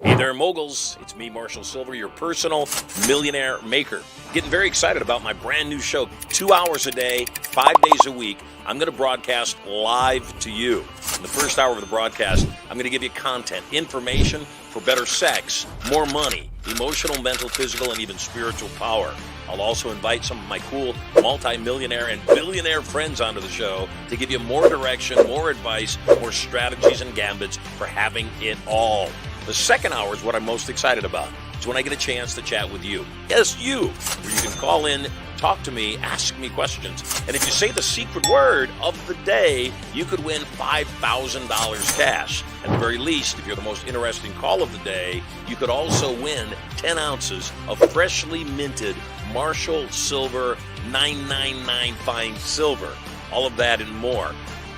Hey there, moguls. It's me, Marshall Sylver, your personal millionaire maker. Getting very excited about my brand new show. 2 hours a day, 5 days a week. I'm going to broadcast live to you. In the first hour of the broadcast, I'm going to give you content, information for better sex, more money, emotional, mental, physical, and even spiritual power. I'll also invite some of my cool multi-millionaire and billionaire friends onto the show to give you more direction, more advice, more strategies and gambits for having it all. The second hour is what I'm most excited about. It's when I get a chance to chat with you. Yes, you. Where you can call in, talk to me, ask me questions. And if you say the secret word of the day, you could win $5,000 cash. At the very least, if you're the most interesting call of the day, you could also win 10 ounces of freshly minted Marshall Sylver 999 fine silver. All of that and more.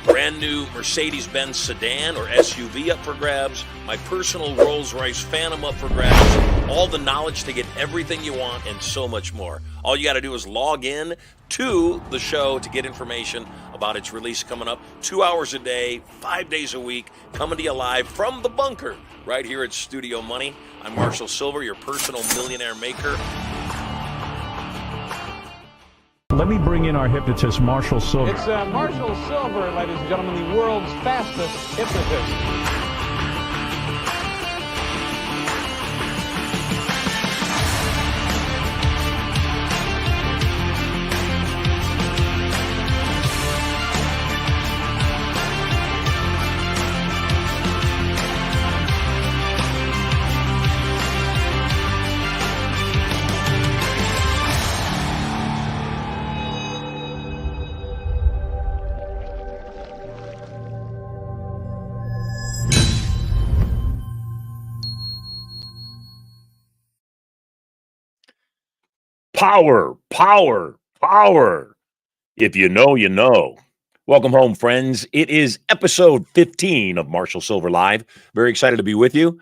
Brand new Mercedes-Benz sedan or SUV up for grabs. My personal Rolls-Royce Phantom up for grabs. All the knowledge to get everything you want and so much more. All you got to do is log in to the show to get information about its release coming up. 2 hours a day, 5 days a week, coming to you live from the bunker right here at Studio Money. I'm Marshall Sylver, your personal millionaire maker. Let me bring in our hypnotist, Marshall Sylver. It's Marshall Sylver, ladies and gentlemen, the world's fastest hypnotist. Power, power, power. If you know, you know. Welcome home, friends. It is episode 15 of Marshall Sylver Live. Very excited to be with you.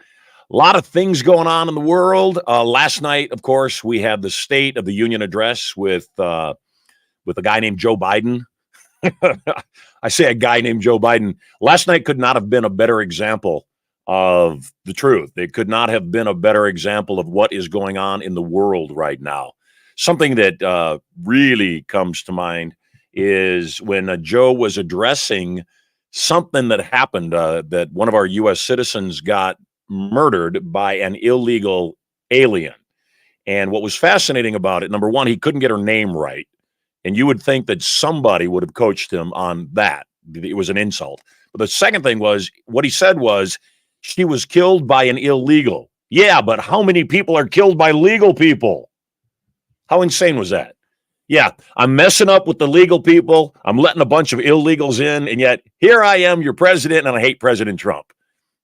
A lot of things going on in the world. Last night, of course, we had the State of the Union address with a guy named Joe Biden. I say a guy named Joe Biden. Last night could not have been a better example of the truth. It could not have been a better example of what is going on in the world right now. Something that really comes to mind is when Joe was addressing something that happened, that one of our U.S. citizens got murdered by an illegal alien. And what was fascinating about it, number one, he couldn't get her name right. And you would think that somebody would have coached him on that. It was an insult. But the second thing was, what he said was, she was killed by an illegal. Yeah, but how many people are killed by legal people? How insane was that? Yeah, I'm messing up with the legal people. I'm letting a bunch of illegals in, and yet here I am, your president, and I hate President Trump.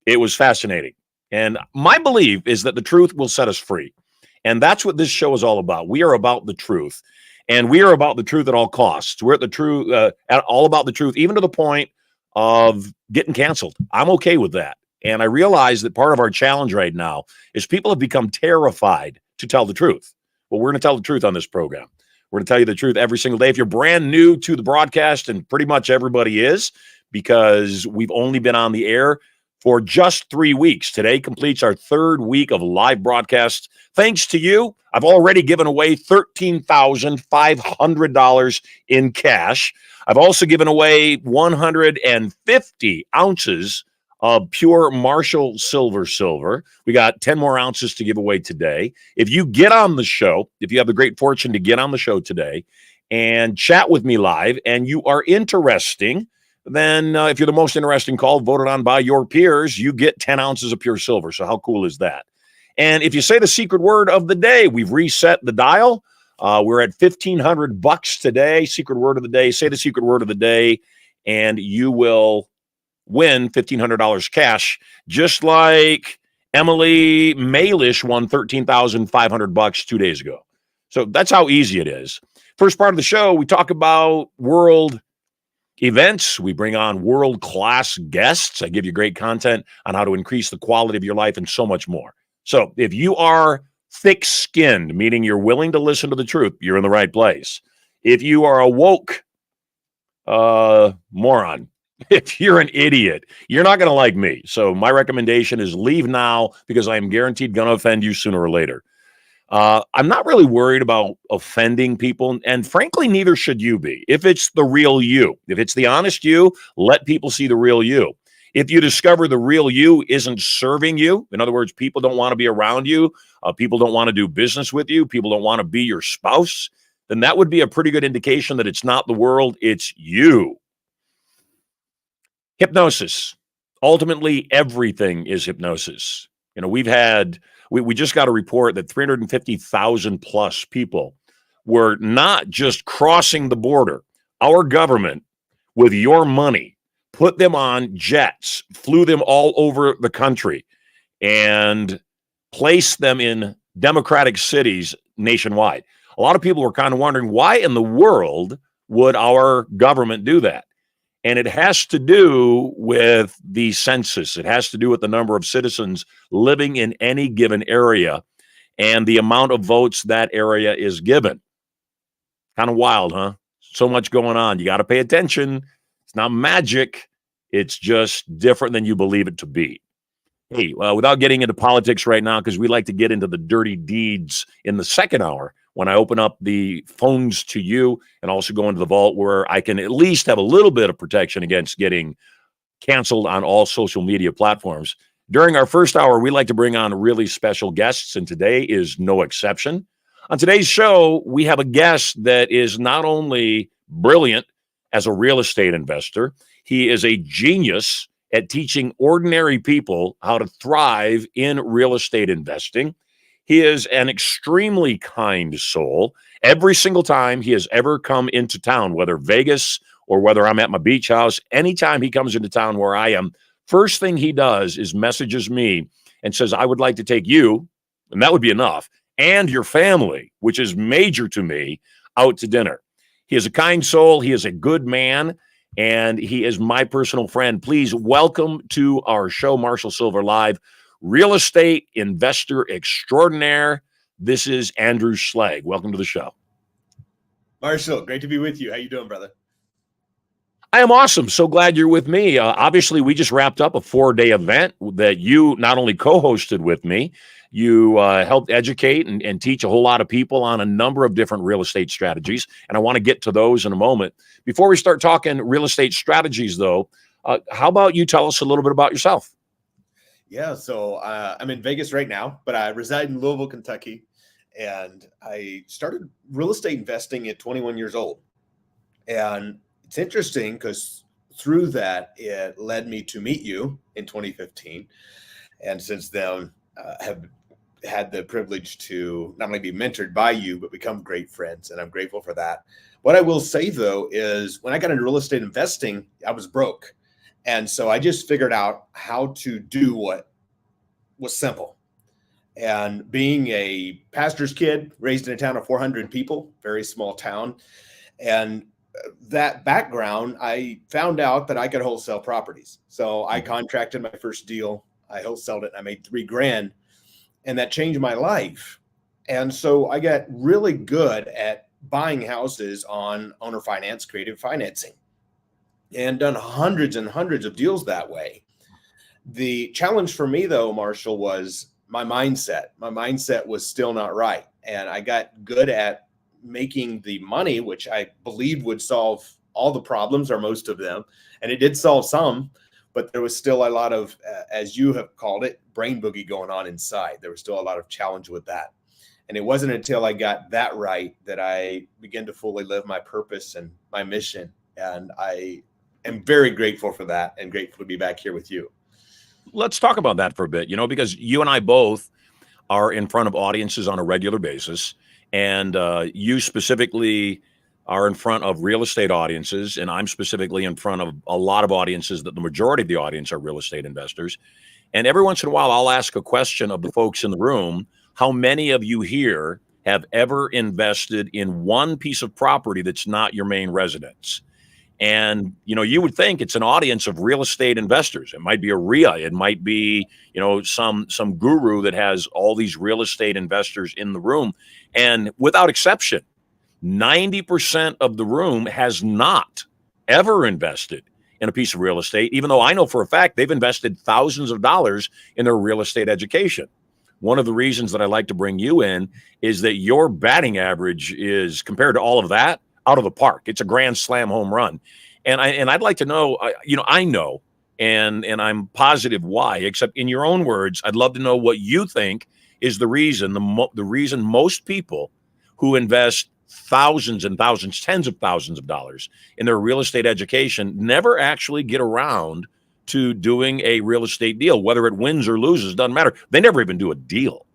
It was fascinating. And my belief is that the truth will set us free. And that's what this show is all about. We are about the truth. And we are about the truth at all costs. We're at the truth, all about the truth, even to the point of getting canceled. I'm okay with that. And I realize that part of our challenge right now is people have become terrified to tell the truth. Well, we're going to tell the truth on this program. We're going to tell you the truth every single day. If you're brand new to the broadcast, and pretty much everybody is, because we've only been on the air for just 3 weeks. Today completes our third week of live broadcasts. Thanks to you, I've already given away $13,500 in cash. I've also given away 150 ounces of pure Marshall Sylver silver. We got 10 more ounces to give away today. If you get on the show, if you have the great fortune to get on the show today and chat with me live, and you are interesting, then if you're the most interesting call voted on by your peers, you get 10 ounces of pure silver. So how cool is that? And if you say the secret word of the day, we've reset the dial. We're at $1,500 today. Secret word of the day. Say the secret word of the day, and you will win $1,500 cash, just like Emily Malish won $13,500 2 days ago. So that's how easy it is. First part of the show, we talk about world events. We bring on world-class guests. I give you great content on how to increase the quality of your life and so much more. So if you are thick-skinned, meaning you're willing to listen to the truth, you're in the right place. If you are a woke moron, If you're an idiot, you're not going to like me. So my recommendation is leave now because I am guaranteed going to offend you sooner or later. I'm not really worried about offending people, and frankly, neither should you be. If it's the real you, if it's the honest you, let people see the real you. If you discover the real you isn't serving you, in other words, people don't want to be around you, people don't want to do business with you, people don't want to be your spouse, then that would be a pretty good indication that it's not the world, it's you. Hypnosis. Ultimately, everything is hypnosis. We just got a report that 350,000 plus people were not just crossing the border. Our government, with your money, put them on jets, flew them all over the country, and placed them in democratic cities nationwide. A lot of people were kind of wondering, why in the world would our government do that? And it has to do with the census. It has to do with the number of citizens living in any given area and the amount of votes that area is given. Kind of wild, huh? So much going on. You got to pay attention. It's not magic. It's just different than you believe it to be. Hey, without getting into politics right now, because we like to get into the dirty deeds in the second hour, when I open up the phones to you and also go into the vault where I can at least have a little bit of protection against getting canceled on all social media platforms. During our first hour, we like to bring on really special guests, and today is no exception. On today's show, we have a guest that is not only brilliant as a real estate investor, he is a genius at teaching ordinary people how to thrive in real estate investing. He is an extremely kind soul. Every single time he has ever come into town, whether Vegas or whether I'm at my beach house, anytime he comes into town where I am, first thing he does is messages me and says, I would like to take you, and that would be enough, and your family, which is major to me, out to dinner. He is a kind soul. He is a good man, and he is my personal friend. Please welcome to our show, Marshall Sylver Live, real estate investor extraordinaire. This is Andrew Schlag. Welcome to the show. Marshall, great to be with you. How you doing, brother? I am awesome. So glad you're with me. Obviously, we just wrapped up a 4-day event that you not only co-hosted with me, you helped educate and teach a whole lot of people on a number of different real estate strategies. And I want to get to those in a moment. Before we start talking real estate strategies, though, how about you tell us a little bit about yourself? Yeah, so I'm in Vegas right now, but I reside in Louisville, Kentucky. And I started real estate investing at 21 years old. And it's interesting because through that, it led me to meet you in 2015. And since then, have had the privilege to not only be mentored by you, but become great friends. And I'm grateful for that. What I will say, though, is when I got into real estate investing, I was broke. And so I just figured out how to do what was simple. And being a pastor's kid, raised in a town of 400 people, very small town, and that background, I found out that I could wholesale properties. So I contracted my first deal. I wholesaled it and I made $3,000, and that changed my life. And so I got really good at buying houses on owner finance, creative financing, and done hundreds and hundreds of deals that way. The challenge for me, though, Marshall, was my mindset. My mindset was still not right. And I got good at making the money, which I believed would solve all the problems or most of them. And it did solve some, but there was still a lot of, as you have called it, brain boogie going on inside. There was still a lot of challenge with that. And it wasn't until I got that right that I began to fully live my purpose and my mission. And I am very grateful for that and grateful to be back here with you. Let's talk about that for a bit, because you and I both are in front of audiences on a regular basis. And you specifically are in front of real estate audiences, and I'm specifically in front of a lot of audiences that the majority of the audience are real estate investors. And every once in a while, I'll ask a question of the folks in the room: how many of you here have ever invested in one piece of property that's not your main residence? And, you would think it's an audience of real estate investors. It might be a RIA. It might be, some guru that has all these real estate investors in the room. And without exception, 90% of the room has not ever invested in a piece of real estate, even though I know for a fact they've invested thousands of dollars in their real estate education. One of the reasons that I like to bring you in is that your batting average is, compared to all of that, out of the park. It's a grand slam home run. And I'd like to know, I know, and I'm positive why, except in your own words, I'd love to know what you think is the reason, the reason most people who invest thousands and thousands, tens of thousands of dollars in their real estate education never actually get around to doing a real estate deal. Whether it wins or loses, doesn't matter. They never even do a deal.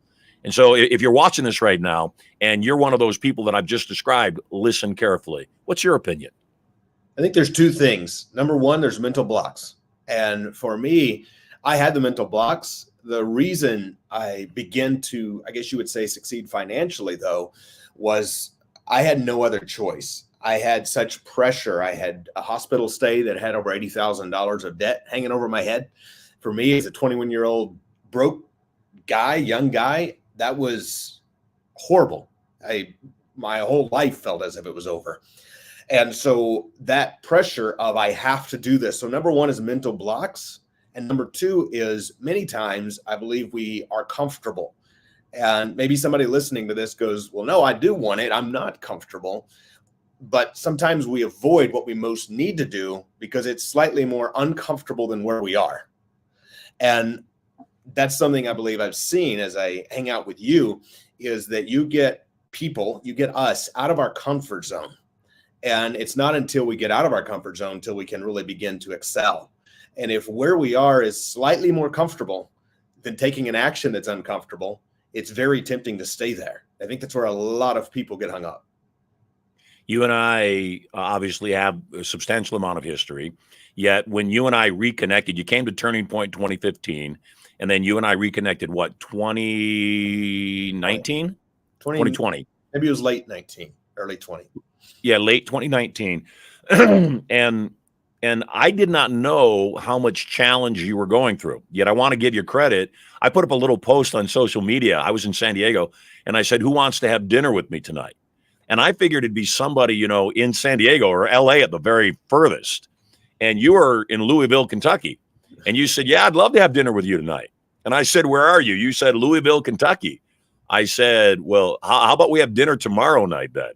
And so if you're watching this right now and you're one of those people that I've just described, listen carefully. What's your opinion? I think there's two things. Number one, there's mental blocks. And for me, I had the mental blocks. The reason I began to, I guess you would say, succeed financially, though, was I had no other choice. I had such pressure. I had a hospital stay that had over $80,000 of debt hanging over my head. For me, as a 21-year-old broke guy, young guy, that was horrible. My whole life felt as if it was over. And so that pressure of I have to do this. So number one is mental blocks. And number two is many times I believe we are comfortable. And maybe somebody listening to this goes, well, no, I do want it. I'm not comfortable. But sometimes we avoid what we most need to do because it's slightly more uncomfortable than where we are. And that's something I believe I've seen as I hang out with you, is that you get us out of our comfort zone. And it's not until we get out of our comfort zone until we can really begin to excel. And if where we are is slightly more comfortable than taking an action that's uncomfortable, it's very tempting to stay there. I think that's where a lot of people get hung up. You and I obviously have a substantial amount of history, yet when you and I reconnected, you came to Turning Point 2015, and then you and I reconnected, what, 2019? 2020. Maybe it was late 19, early 20. Yeah, late 2019. And I did not know how much challenge you were going through. Yet I want to give you credit. I put up a little post on social media. I was in San Diego, and I said, who wants to have dinner with me tonight? And I figured it'd be somebody, in San Diego or LA at the very furthest. And you were in Louisville, Kentucky. And you said, yeah, I'd love to have dinner with you tonight. And I said, where are you? You said, Louisville, Kentucky. I said, well, how about we have dinner tomorrow night then?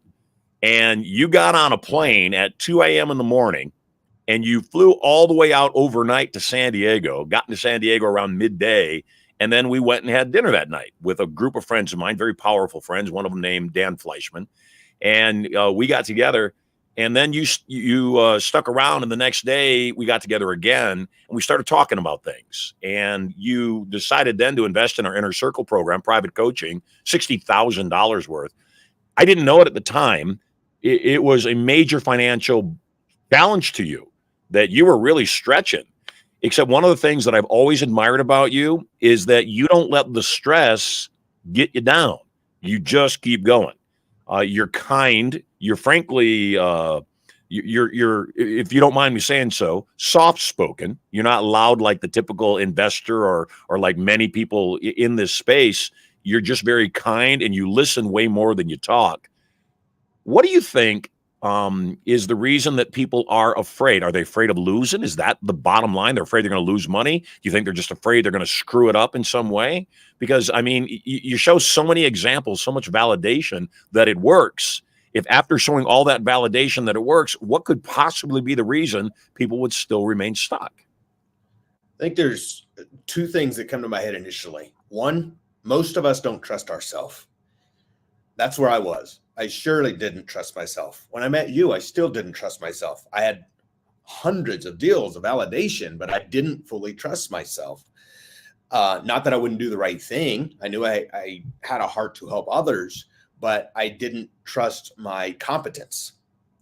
And you got on a plane at 2 a.m. in the morning, and you flew all the way out overnight to San Diego, got into San Diego around midday, and then we went and had dinner that night with a group of friends of mine, very powerful friends, one of them named Dan Fleischman. And we got together, and then you stuck around, and the next day we got together again, and we started talking about things. And you decided then to invest in our Inner Circle program, private coaching, $60,000 worth. I didn't know it at the time. It was a major financial challenge to you that you were really stretching. Except one of the things that I've always admired about you is that you don't let the stress get you down. You just keep going. You're kind. You're frankly, you're if you don't mind me saying so, soft-spoken. You're not loud like the typical investor or like many people in this space. You're just very kind, and you listen way more than you talk. What do you think is the reason that people are afraid? Are they afraid of losing? Is that the bottom line? They're afraid they're going to lose money? Do you think they're just afraid they're going to screw it up in some way? Because, I mean, you show so many examples, so much validation that it works. If after showing all that validation that it works, what could possibly be the reason people would still remain stuck? I think there's two things that come to my head initially. One, most of us don't trust ourselves. That's where I was. I surely didn't trust myself. When I met you, I still didn't trust myself. I had hundreds of deals of validation, but I didn't fully trust myself. Not that I wouldn't do the right thing. I knew I had a heart to help others, but I didn't trust my competence.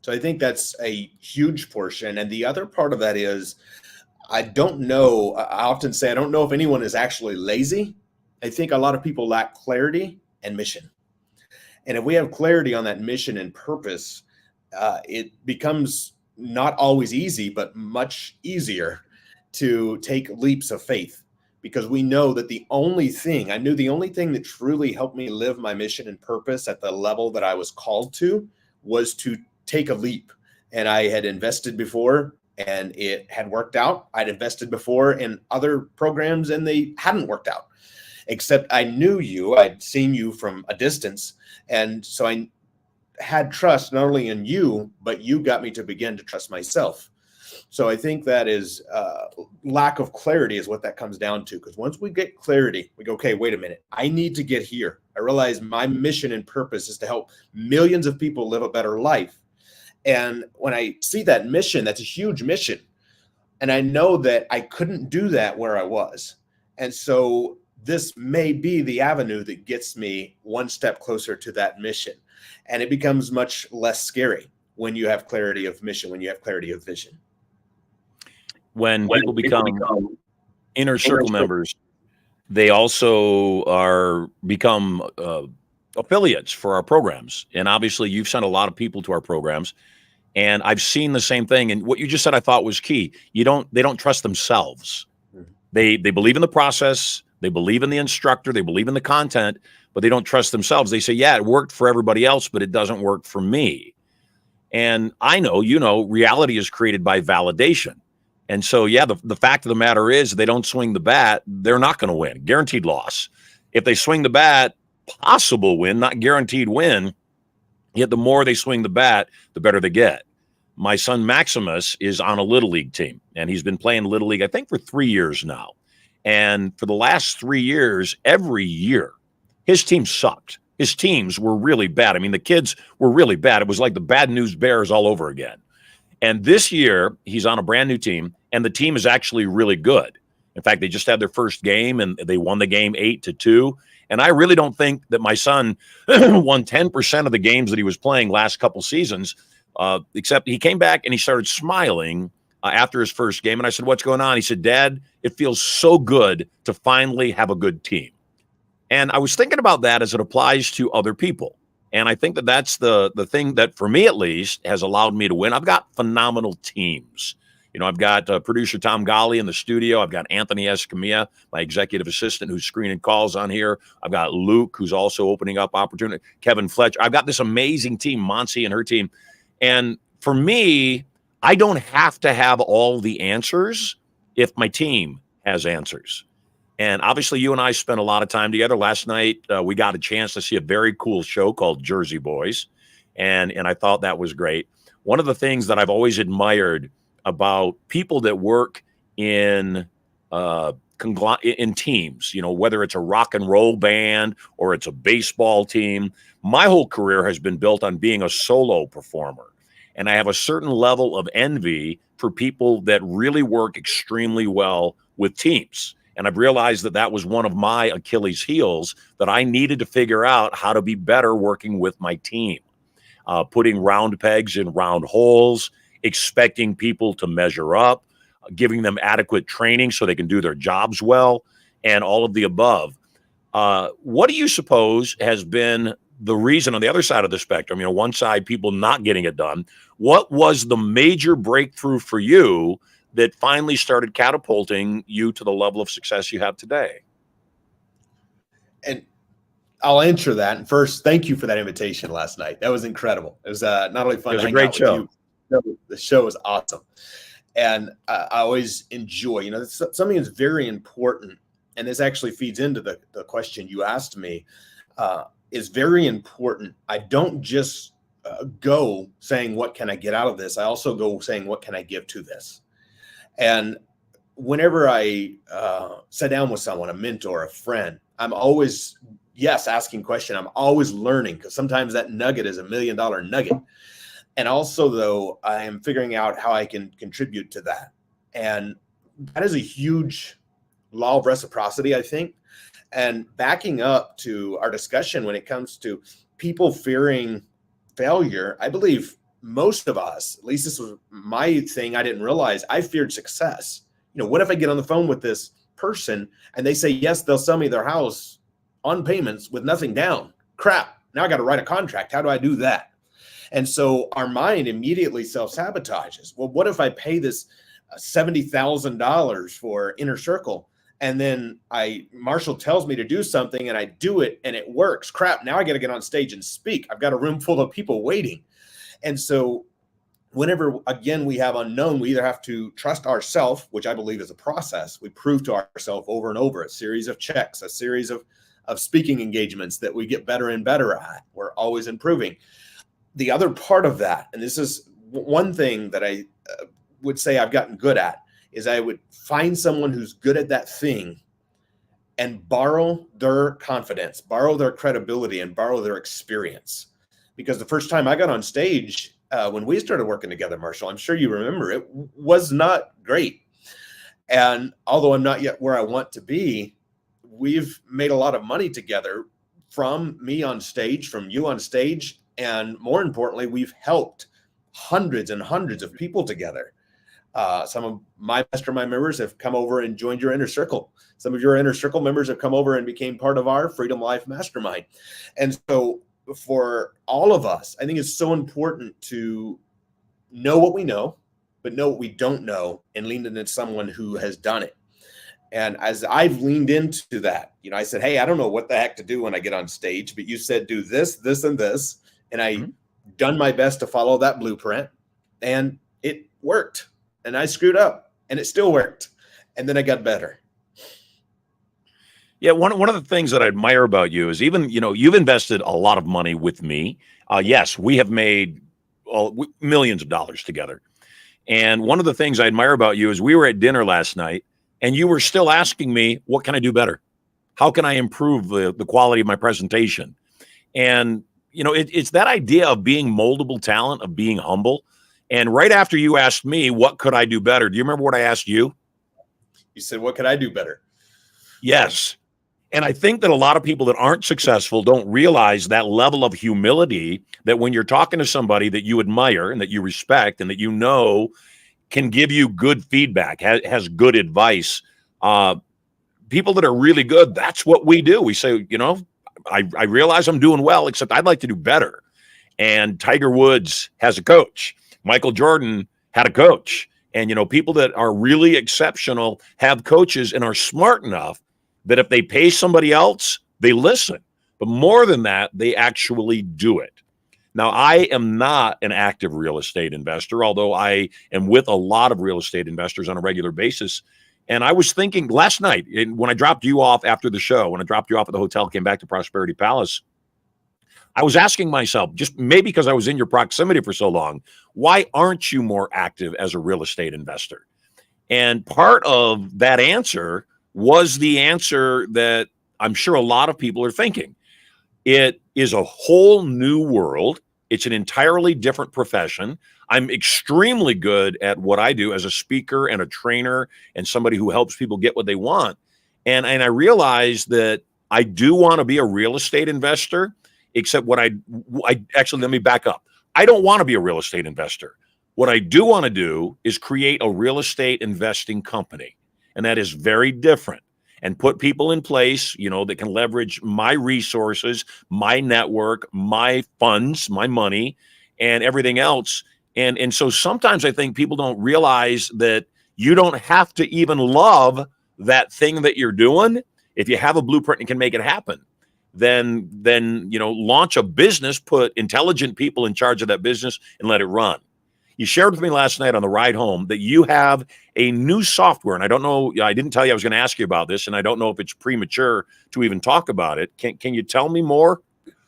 So I think that's a huge portion. And the other part of that is, I don't know. I often say, I don't know if anyone is actually lazy. I think a lot of people lack clarity and mission. And if we have clarity on that mission and purpose, it becomes not always easy, but much easier to take leaps of faith, because we know that I knew the only thing that truly helped me live my mission and purpose at the level that I was called to was to take a leap. And I had invested before, and it had worked out. I'd invested before in other programs and they hadn't worked out, except I knew you, I'd seen you from a distance. And so I had trust not only in you, but you got me to begin to trust myself. So I think that is lack of clarity is what that comes down to. Because once we get clarity, we go, okay, wait a minute, I need to get here. I realize my mission and purpose is to help millions of people live a better life. And when I see that mission, that's a huge mission. And I know that I couldn't do that where I was. And so this may be the avenue that gets me one step closer to that mission. And it becomes much less scary when you have clarity of mission, when you have clarity of vision. When people become inner circle members, they also become affiliates for our programs. And obviously you've sent a lot of people to our programs, and I've seen the same thing. And what you just said, I thought was key. They don't trust themselves. They believe in the process. They believe in the instructor. They believe in the content, but they don't trust themselves. They say, yeah, it worked for everybody else, but it doesn't work for me. And I know, reality is created by validation. And so, yeah, the fact of the matter is they don't swing the bat, they're not going to win. Guaranteed loss. If they swing the bat, possible win, not guaranteed win. Yet the more they swing the bat, the better they get. My son Maximus is on a Little League team, and he's been playing Little League, I think, for 3 years now. And for the last 3 years, every year, his team sucked. His teams were really bad. I mean, the kids were really bad. It was like the Bad News Bears all over again. And this year, he's on a brand new team, and the team is actually really good. In fact, they just had their first game, and they won the game 8-2. And I really don't think that my son won 10% of the games that he was playing last couple seasons, except he came back and he started smiling after his first game. And I said, what's going on? He said, Dad, it feels so good to finally have a good team. And I was thinking about that as it applies to other people. And I think that that's the thing that, for me at least, has allowed me to win. I've got phenomenal teams. I've got producer Tom Golly in the studio. I've got Anthony Escamilla, my executive assistant, who's screening calls on here. I've got Luke, who's also opening up opportunity. Kevin Fletcher. I've got this amazing team, Monsi and her team. And for me, I don't have to have all the answers if my team has answers. And obviously, you and I spent a lot of time together. Last night, we got a chance to see a very cool show called Jersey Boys, and I thought that was great. One of the things that I've always admired about people that work in teams, whether it's a rock and roll band or it's a baseball team, my whole career has been built on being a solo performer. And I have a certain level of envy for people that really work extremely well with teams. And I've realized that that was one of my Achilles heels, that I needed to figure out how to be better working with my team, putting round pegs in round holes, expecting people to measure up, giving them adequate training so they can do their jobs well, and all of the above. What do you suppose has been the reason on the other side of the spectrum, one side, people not getting it done? What was the major breakthrough for you that finally started catapulting you to the level of success you have today? And I'll answer that. And first, thank you for that invitation last night. That was incredible. It was not only fun. It was a great show. The show was awesome. And I always enjoy, something that's very important. And this actually feeds into the question you asked me, is very important. I don't just go saying, what can I get out of this? I also go saying, what can I give to this? And whenever I sit down with someone, a mentor, a friend, I'm always, asking question. I'm always learning, because sometimes that nugget is $1 million nugget. And also, though, I am figuring out how I can contribute to that. And that is a huge law of reciprocity, I think. And backing up to our discussion when it comes to people fearing failure, I believe most of us, at least this was my thing, I didn't realize, I feared success. What if I get on the phone with this person and they say, yes, they'll sell me their house on payments with nothing down? Crap, now I got to write a contract. How do I do that? And so our mind immediately self-sabotages. Well, what if I pay this $70,000 for Inner Circle, and then Marshall tells me to do something and I do it and it works? Crap, now I got to get on stage and speak. I've got a room full of people waiting. And so whenever, again, we have unknown, we either have to trust ourselves, which I believe is a process. We prove to ourselves over and over, a series of checks, a series of speaking engagements that we get better and better at. We're always improving. The other part of that, and this is one thing that I would say I've gotten good at, is I would find someone who's good at that thing and borrow their confidence, borrow their credibility, and borrow their experience. Because the first time I got on stage, when we started working together, Marshall, I'm sure you remember, it was not great. And although I'm not yet where I want to be, we've made a lot of money together from me on stage, from you on stage. And more importantly, we've helped hundreds and hundreds of people together. Some of my mastermind members have come over and joined your inner circle. Some of your inner circle members have come over and became part of our Freedom Life Mastermind. And so for all of us, I think it's so important to know what we know, but know what we don't know, and lean into someone who has done it. And as I've leaned into that, I said, hey, I don't know what the heck to do when I get on stage, but you said, do this, this, and this. And I done my best to follow that blueprint, and it worked. And I screwed up, and it still worked. And then I got better. Yeah, one of the things that I admire about you is even, you've invested a lot of money with me. Yes, we have made millions of dollars together. And one of the things I admire about you is we were at dinner last night, and you were still asking me, what can I do better? How can I improve the quality of my presentation? And, it's that idea of being moldable talent, of being humble. And right after you asked me, what could I do better? Do you remember what I asked you? You said, what could I do better? Yes. And I think that a lot of people that aren't successful don't realize that level of humility, that when you're talking to somebody that you admire and that you respect and that can give you good feedback, has good advice, people that are really good, that's what we do. We say, I realize I'm doing well, except I'd like to do better. And Tiger Woods has a coach. Michael Jordan had a coach. And, people that are really exceptional have coaches and are smart enough that if they pay somebody else, they listen. But more than that, they actually do it. Now, I am not an active real estate investor, although I am with a lot of real estate investors on a regular basis. And I was thinking last night, when I dropped you off after the show, when I dropped you off at the hotel, came back to Prosperity Palace, I was asking myself, just maybe because I was in your proximity for so long, why aren't you more active as a real estate investor? And part of that answer was the answer that I'm sure a lot of people are thinking. It is a whole new world. It's an entirely different profession. I'm extremely good at what I do as a speaker and a trainer and somebody who helps people get what they want. And I realized that I do want to be a real estate investor, except what I actually, let me back up. I don't want to be a real estate investor. What I do want to do is create a real estate investing company. And that is very different, and put people in place, that can leverage my resources, my network, my funds, my money, and everything else. And so sometimes I think people don't realize that you don't have to even love that thing that you're doing. If you have a blueprint and can make it happen, then launch a business, put intelligent people in charge of that business, and let it run. You shared with me last night on the ride home that you have a new software, and I don't know, I didn't tell you I was going to ask you about this, and I don't know if it's premature to even talk about it. Can you tell me more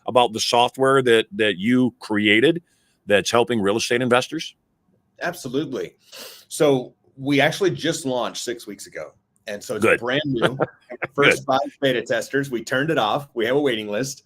about the software that you created that's helping real estate investors? Absolutely. So we actually just launched 6 weeks ago. And so it's brand new. First 5 beta testers, we turned it off. We have a waiting list.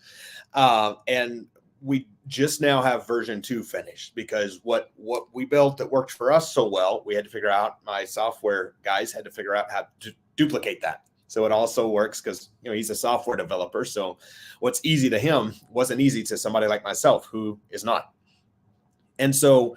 And we just now have version 2 finished, because what we built that worked for us so well, we had to figure out, my software guys had to figure out how to duplicate that. So it also works because, he's a software developer. So what's easy to him wasn't easy to somebody like myself who is not. And so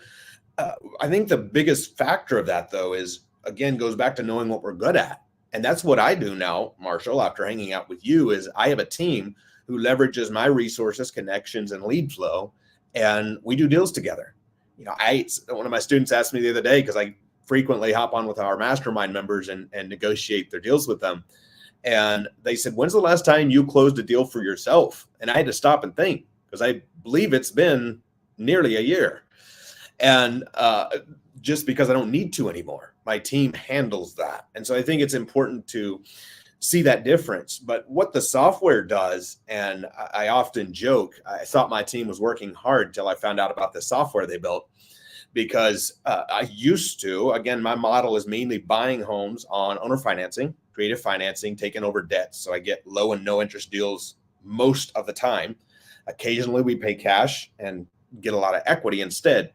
I think the biggest factor of that, though, is, again, goes back to knowing what we're good at. And that's what I do now, Marshall, after hanging out with you, is I have a team who leverages my resources, connections, and lead flow, and we do deals together. One of my students asked me the other day, because I frequently hop on with our mastermind members and negotiate their deals with them. And they said, when's the last time you closed a deal for yourself? And I had to stop and think, because I believe it's been nearly a year. And just because I don't need to anymore, my team handles that. And so I think it's important to see that difference. But what the software does, and I often joke, I thought my team was working hard till I found out about the software they built, because I used to, again, my model is mainly buying homes on owner financing, creative financing, taking over debts. So I get low and no interest deals most of the time. Occasionally we pay cash and get a lot of equity instead.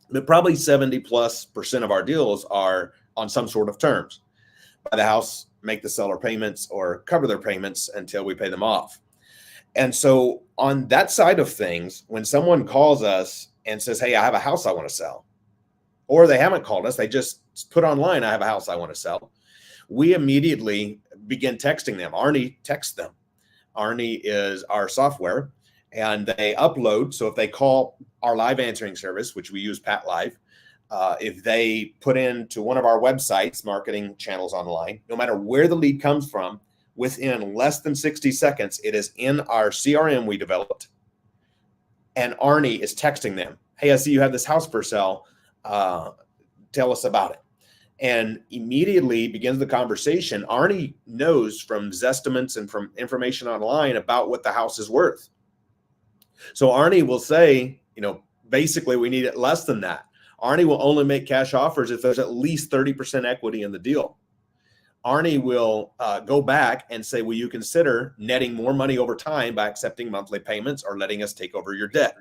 But probably 70+% of our deals are on some sort of terms. Buy the house, make the seller payments, or cover their payments until we pay them off. And so on that side of things, when someone calls us and says, hey, I have a house I want to sell, or they haven't called us, they just put online, I have a house I want to sell, we immediately begin texting them. Arnie texts them. Arnie is our software, and they upload. So if they call our live answering service, which we use Pat Live, if they put into one of our websites, marketing channels online, no matter where the lead comes from, within less than 60 seconds, it is in our CRM we developed. And Arnie is texting them, hey, I see you have this house for sale. Tell us about it. And immediately begins the conversation. Arnie knows from Zestimates and from information online about what the house is worth. So Arnie will say, basically we need it less than that. Arnie will only make cash offers if there's at least 30% equity in the deal. Arnie will go back and say, will you consider netting more money over time by accepting monthly payments or letting us take over your debt?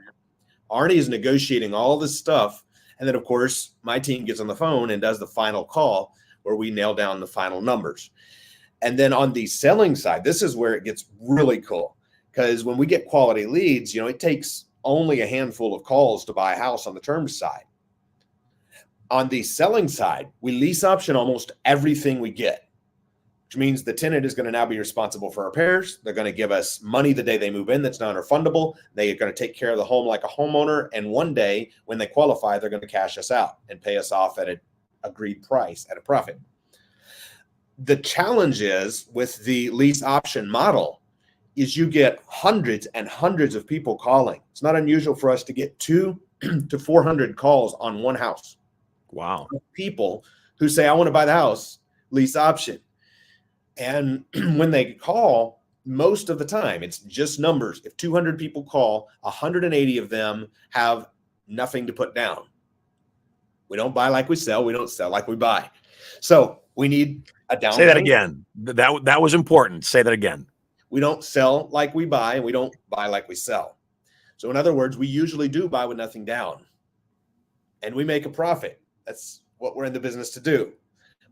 Arnie is negotiating all this stuff. And then, of course, my team gets on the phone and does the final call where we nail down the final numbers. And then on the selling side, this is where it gets really cool, because when we get quality leads, it takes only a handful of calls to buy a house on the terms side. On the selling side, we lease option almost everything we get, which means the tenant is going to now be responsible for repairs. They're going to give us money the day they move in that's non-refundable. They are going to take care of the home like a homeowner. And one day when they qualify, they're going to cash us out and pay us off at an agreed price at a profit. The challenge is with the lease option model is you get hundreds and hundreds of people calling. It's not unusual for us to get 200 to 400 calls on one house. Wow. People who say, I want to buy the house, lease option. And when they call, most of the time, it's just numbers. If 200 people call, 180 of them have nothing to put down. We don't buy like we sell. We don't sell like we buy. So we need a down Say that payment. again. That was important. Say that again. We don't sell like we buy, and we don't buy like we sell. So in other words, we usually do buy with nothing down, and we make a profit. That's what we're in the business to do.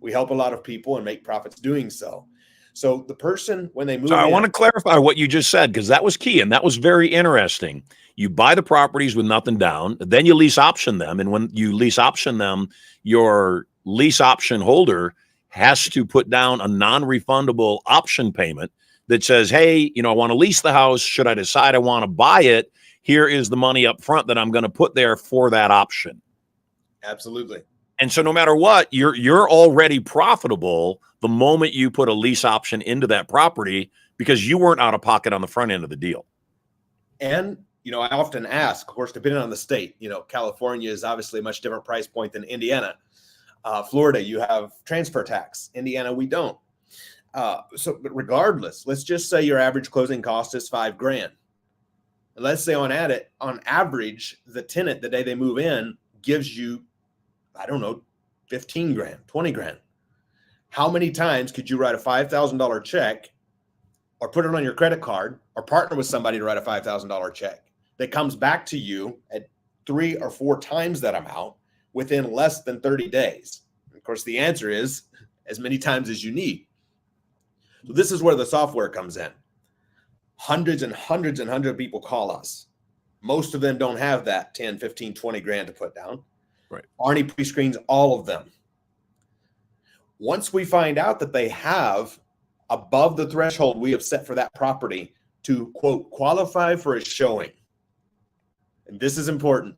We help a lot of people and make profits doing so. So the person, when they move So I want to clarify what you just said, because that was key, and that was very interesting. You buy the properties with nothing down, then you lease option them, and when you lease option them, your lease option holder has to put down a non-refundable option payment that says, hey, I want to lease the house. Should I decide I want to buy it, here is the money up front that I'm going to put there for that option. Absolutely. And so no matter what, you're already profitable the moment you put a lease option into that property, because you weren't out of pocket on the front end of the deal. And, I often ask, of course, depending on the state, California is obviously a much different price point than Indiana. Florida, you have transfer tax. Indiana, we don't. But regardless, let's just say your average closing cost is $5,000. Let's say on average, the tenant, the day they move in, gives you, 15 grand, 20 grand. How many times could you write a $5,000 check or put it on your credit card or partner with somebody to write a $5,000 check that comes back to you at 3 or 4 times that amount within less than 30 days? Of course, the answer is as many times as you need. So this is where the software comes in. Hundreds and hundreds and hundreds of people call us. Most of them don't have that 10, 15, 20 grand to put down. Right. Arnie pre-screens all of them. Once we find out that they have above the threshold we have set for that property to, quote, qualify for a showing, and this is important,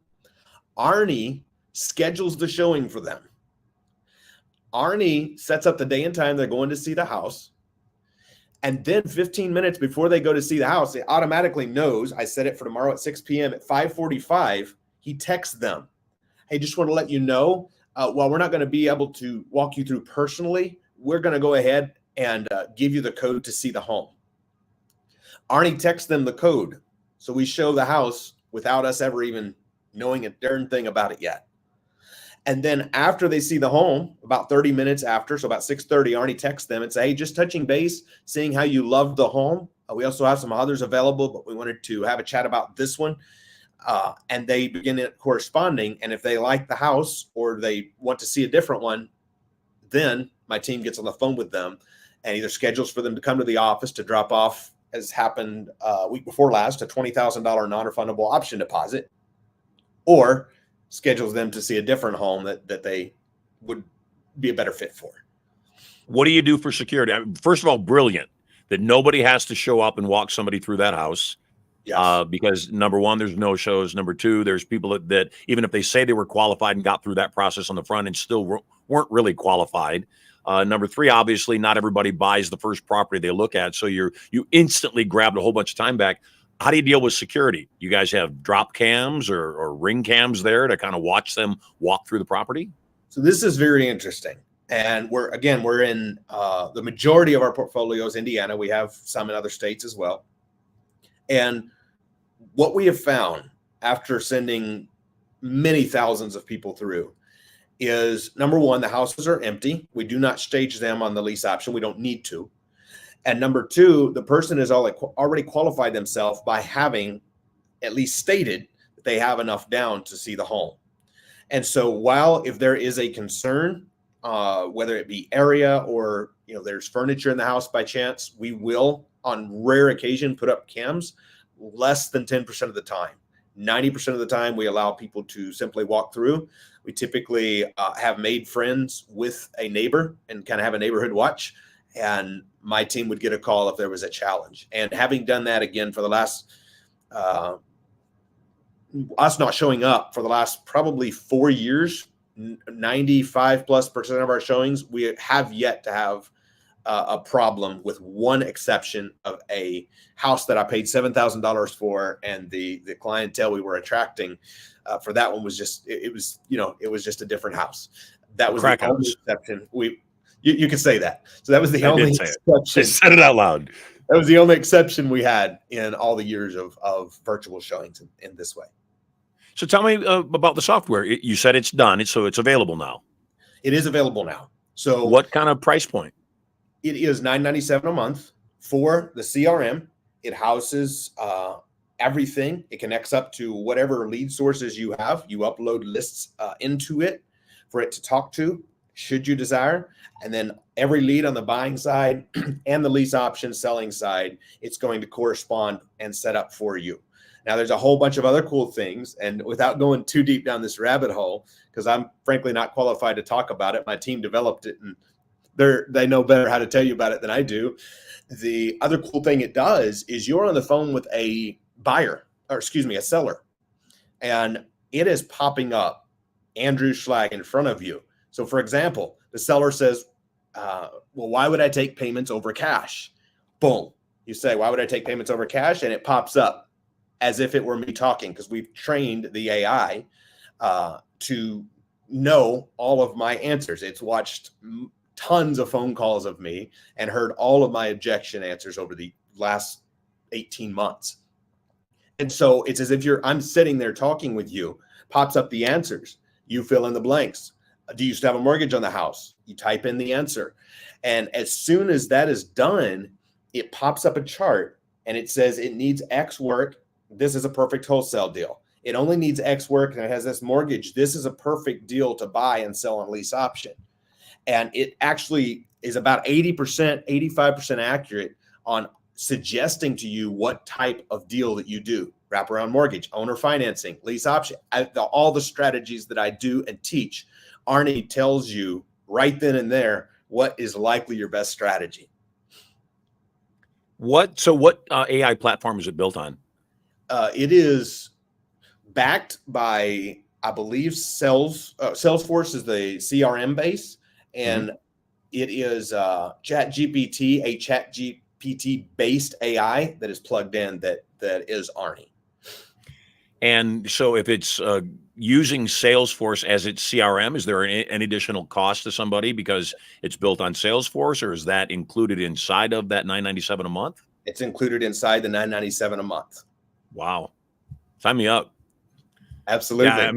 Arnie schedules the showing for them. Arnie sets up the day and time they're going to see the house. And then 15 minutes before they go to see the house, it automatically knows, I set it for tomorrow at 6 p.m. At 5:45, he texts them, hey, just want to let you know, while we're not going to be able to walk you through personally, we're going to go ahead and give you the code to see the home. Arnie texts them the code. So we show the house without us ever even knowing a darn thing about it yet. And then after they see the home, about 30 minutes after, so about 6:30, Arnie texts them and say, hey, just touching base, seeing how you loved the home. We also have some others available, but we wanted to have a chat about this one. And they begin corresponding. And if they like the house or they want to see a different one, then my team gets on the phone with them and either schedules for them to come to the office to drop off, as happened week before last, a $20,000 non-refundable option deposit, or schedules them to see a different home that they would be a better fit for. What do you do for security? First of all, brilliant that nobody has to show up and walk somebody through that house. Yes. Because number one, there's no shows. Number two, there's people that even if they say they were qualified and got through that process on the front and still weren't really qualified. Number three, obviously, not everybody buys the first property they look at. So you instantly grabbed a whole bunch of time back. How do you deal with security? You guys have drop cams or ring cams there to kind of watch them walk through the property? So this is very interesting. And we're in the majority of our portfolio is Indiana. We have some in other states as well. And what we have found after sending many thousands of people through is, number one, the houses are empty. We do not stage them on the lease option. We don't need to. And number two, the person has already qualified themselves by having at least stated that they have enough down to see the home. And so while if there is a concern, whether it be area or there's furniture in the house by chance, we will on rare occasion put up cams. Less than 10% of the time. 90% of the time we allow people to simply walk through. We typically have made friends with a neighbor and kind of have a neighborhood watch, and my team would get a call if there was a challenge. And having done that again for the last us not showing up for the last probably 4 years, 95+% of our showings, we have yet to have a problem, with one exception of a house that I paid $7,000 for, and the clientele we were attracting for that one was just it was just a different house. That was the only exception. You could say that. So that was the only exception. I said it out loud. That was the only exception we had in all the years of virtual showings in this way. So tell me about the software. You said it's done, so it's available now. It is available now. So what kind of price point? It is $9.97 a month for the CRM. It houses everything. It connects up to whatever lead sources you have. You upload lists into it for it to talk to, should you desire. And then every lead on the buying side and the lease option selling side, it's going to correspond and set up for you. Now, there's a whole bunch of other cool things. And without going too deep down this rabbit hole, because I'm frankly not qualified to talk about it, my team developed it and they know better how to tell you about it than I do. The other cool thing it does is you're on the phone with a seller, and it is popping up Andrew Schlag in front of you. So for example, the seller says, well, why would I take payments over cash? Boom. You say, why would I take payments over cash? And it pops up as if it were me talking, because we've trained the AI to know all of my answers. It's watched tons of phone calls of me and heard all of my objection answers over the last 18 months. And so it's as if I'm sitting there talking with you, pops up the answers. You fill in the blanks. Do you still have a mortgage on the house? You type in the answer. And as soon as that is done, it pops up a chart and it says it needs X work. This is a perfect wholesale deal. It only needs X work and it has this mortgage. This is a perfect deal to buy and sell on lease option. And it actually is about 80%, 85% accurate on suggesting to you what type of deal that you do. Wraparound mortgage, owner financing, lease option, all the strategies that I do and teach. Arnie tells you right then and there what is likely your best strategy. What AI platform is it built on? It is backed by, I believe, Salesforce is the CRM base. And it is ChatGPT, a ChatGPT based AI that is plugged in that is Arnie. And so if it's using Salesforce as its CRM, is there any additional cost to somebody because it's built on Salesforce, or is that included inside of that $997 a month? It's included inside the $997 a month. Wow. Sign me up. Absolutely. Yeah,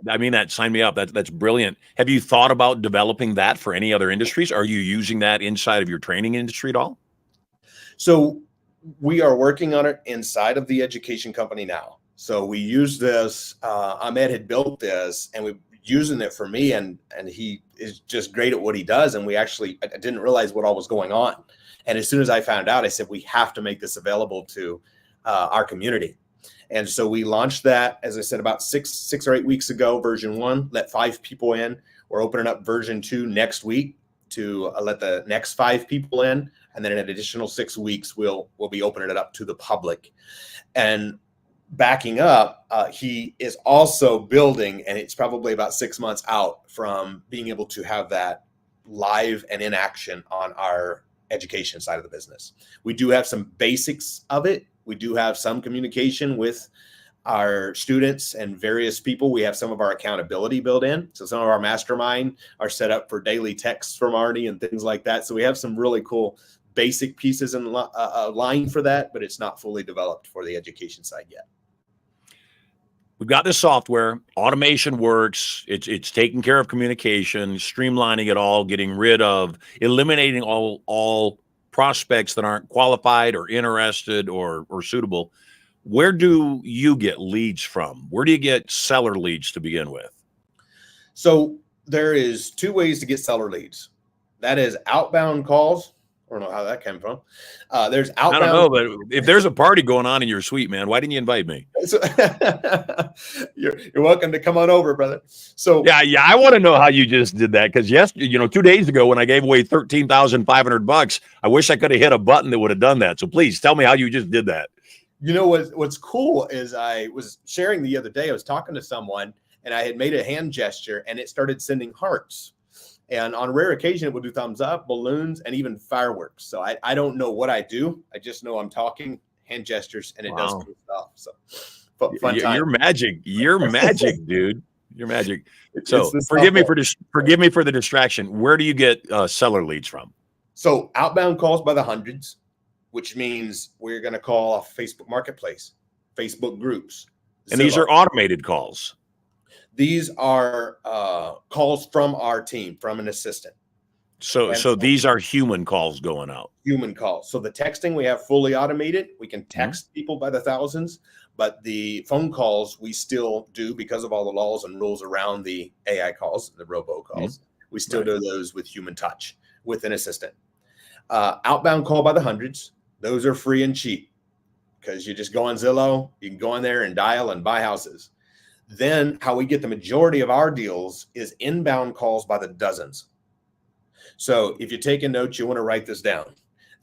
I mean that. Sign me up. That's brilliant. Have you thought about developing that for any other industries? Are you using that inside of your training industry at all? So we are working on it inside of the education company now. So we use this. Ahmed had built this, and we're using it for me, and he is just great at what he does. And I didn't realize what all was going on. And as soon as I found out, I said, we have to make this available to our community. And so we launched that, as I said, about six or 8 weeks ago, version 1, let 5 people in. We're opening up version 2 next week to let the next 5 people in. And then in an additional 6 weeks, we'll be opening it up to the public. And backing up, he is also building, and it's probably about 6 months out from being able to have that live and in action on our education side of the business. We do have some basics of it. We do have some communication with our students and various people. We have some of our accountability built in. So some of our mastermind are set up for daily texts from Arnie and things like that. So we have some really cool basic pieces in line for that, but it's not fully developed for the education side yet. We've got this software, automation works. It's taking care of communication, streamlining it all, getting rid of, eliminating all prospects that aren't qualified or interested or suitable. Where do you get leads from? Where do you get seller leads to begin with? So there is 2 ways to get seller leads. That is outbound calls. I don't know how that came from. There's outbound. I don't know, but if there's a party going on in your suite, man, why didn't you invite me? So, you're welcome to come on over, brother. So yeah, I want to know how you just did that, because 2 days ago when I gave away $13,500, I wish I could have hit a button that would have done that. So please tell me how you just did that. You know what's cool is I was sharing the other day. I was talking to someone and I had made a hand gesture and it started sending hearts. And on rare occasion, it will do thumbs up, balloons, and even fireworks. So I don't know what I do. I just know I'm talking, hand gestures, and it does cool stuff. So fun time. You're magic. You're magic, dude. You're magic. So forgive me for the distraction. Where do you get seller leads from? So outbound calls by the hundreds, which means we're going to call a Facebook Marketplace, Facebook groups. And these are automated calls. These are calls from our team, from an assistant. So these are human calls going out. Human calls. So the texting we have fully automated. We can text people by the thousands, but the phone calls we still do because of all the laws and rules around the AI calls, the robo calls. We still do those with human touch, with an assistant. Outbound call by the hundreds. Those are free and cheap because you just go on Zillow. You can go in there and dial and buy houses. Then how we get the majority of our deals is inbound calls by the dozens. So if you're taking notes, you want to write this down.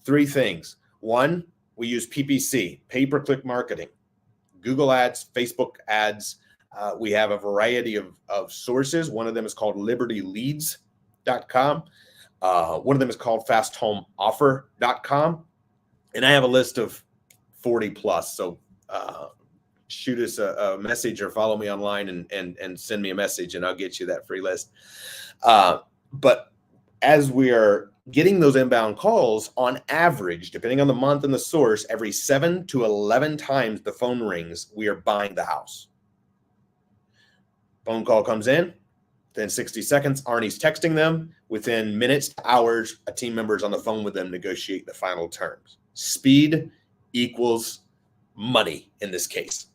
3 things. 1, we use PPC, pay-per-click marketing, Google ads, Facebook ads. We have a variety of sources. One of them is called libertyleads.com. One of them is called fasthomeoffer.com. And I have a list of 40 plus. So shoot us a message or follow me online and send me a message and I'll get you that free list. But as we are getting those inbound calls, on average, depending on the month and the source, every 7 to 11 times the phone rings, we are buying the house. Phone call comes in, within 60 seconds, Arnie's texting them. Within minutes to hours, a team member is on the phone with them, negotiate the final terms. Speed equals money in this case.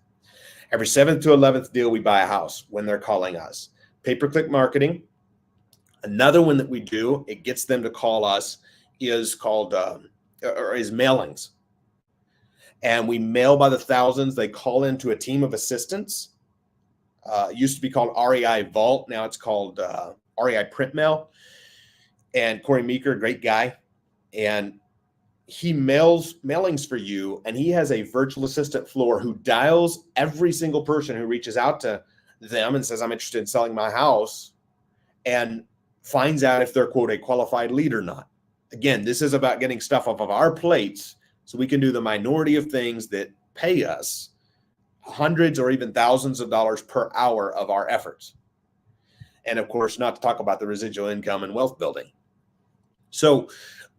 Every 7th to 11th deal, we buy a house when they're calling us. Pay-per-click marketing. Another one that we do, it gets them to call us, is called mailings. And we mail by the thousands. They call into a team of assistants. It used to be called REI Vault. Now it's called REI Print Mail. And Corey Meeker, great guy. And he mails mailings for you, and he has a virtual assistant floor who dials every single person who reaches out to them and says, I'm interested in selling my house, and finds out if they're, quote, a qualified lead or not. Again, this is about getting stuff off of our plates so we can do the minority of things that pay us hundreds or even thousands of dollars per hour of our efforts. And of course, not to talk about the residual income and wealth building. So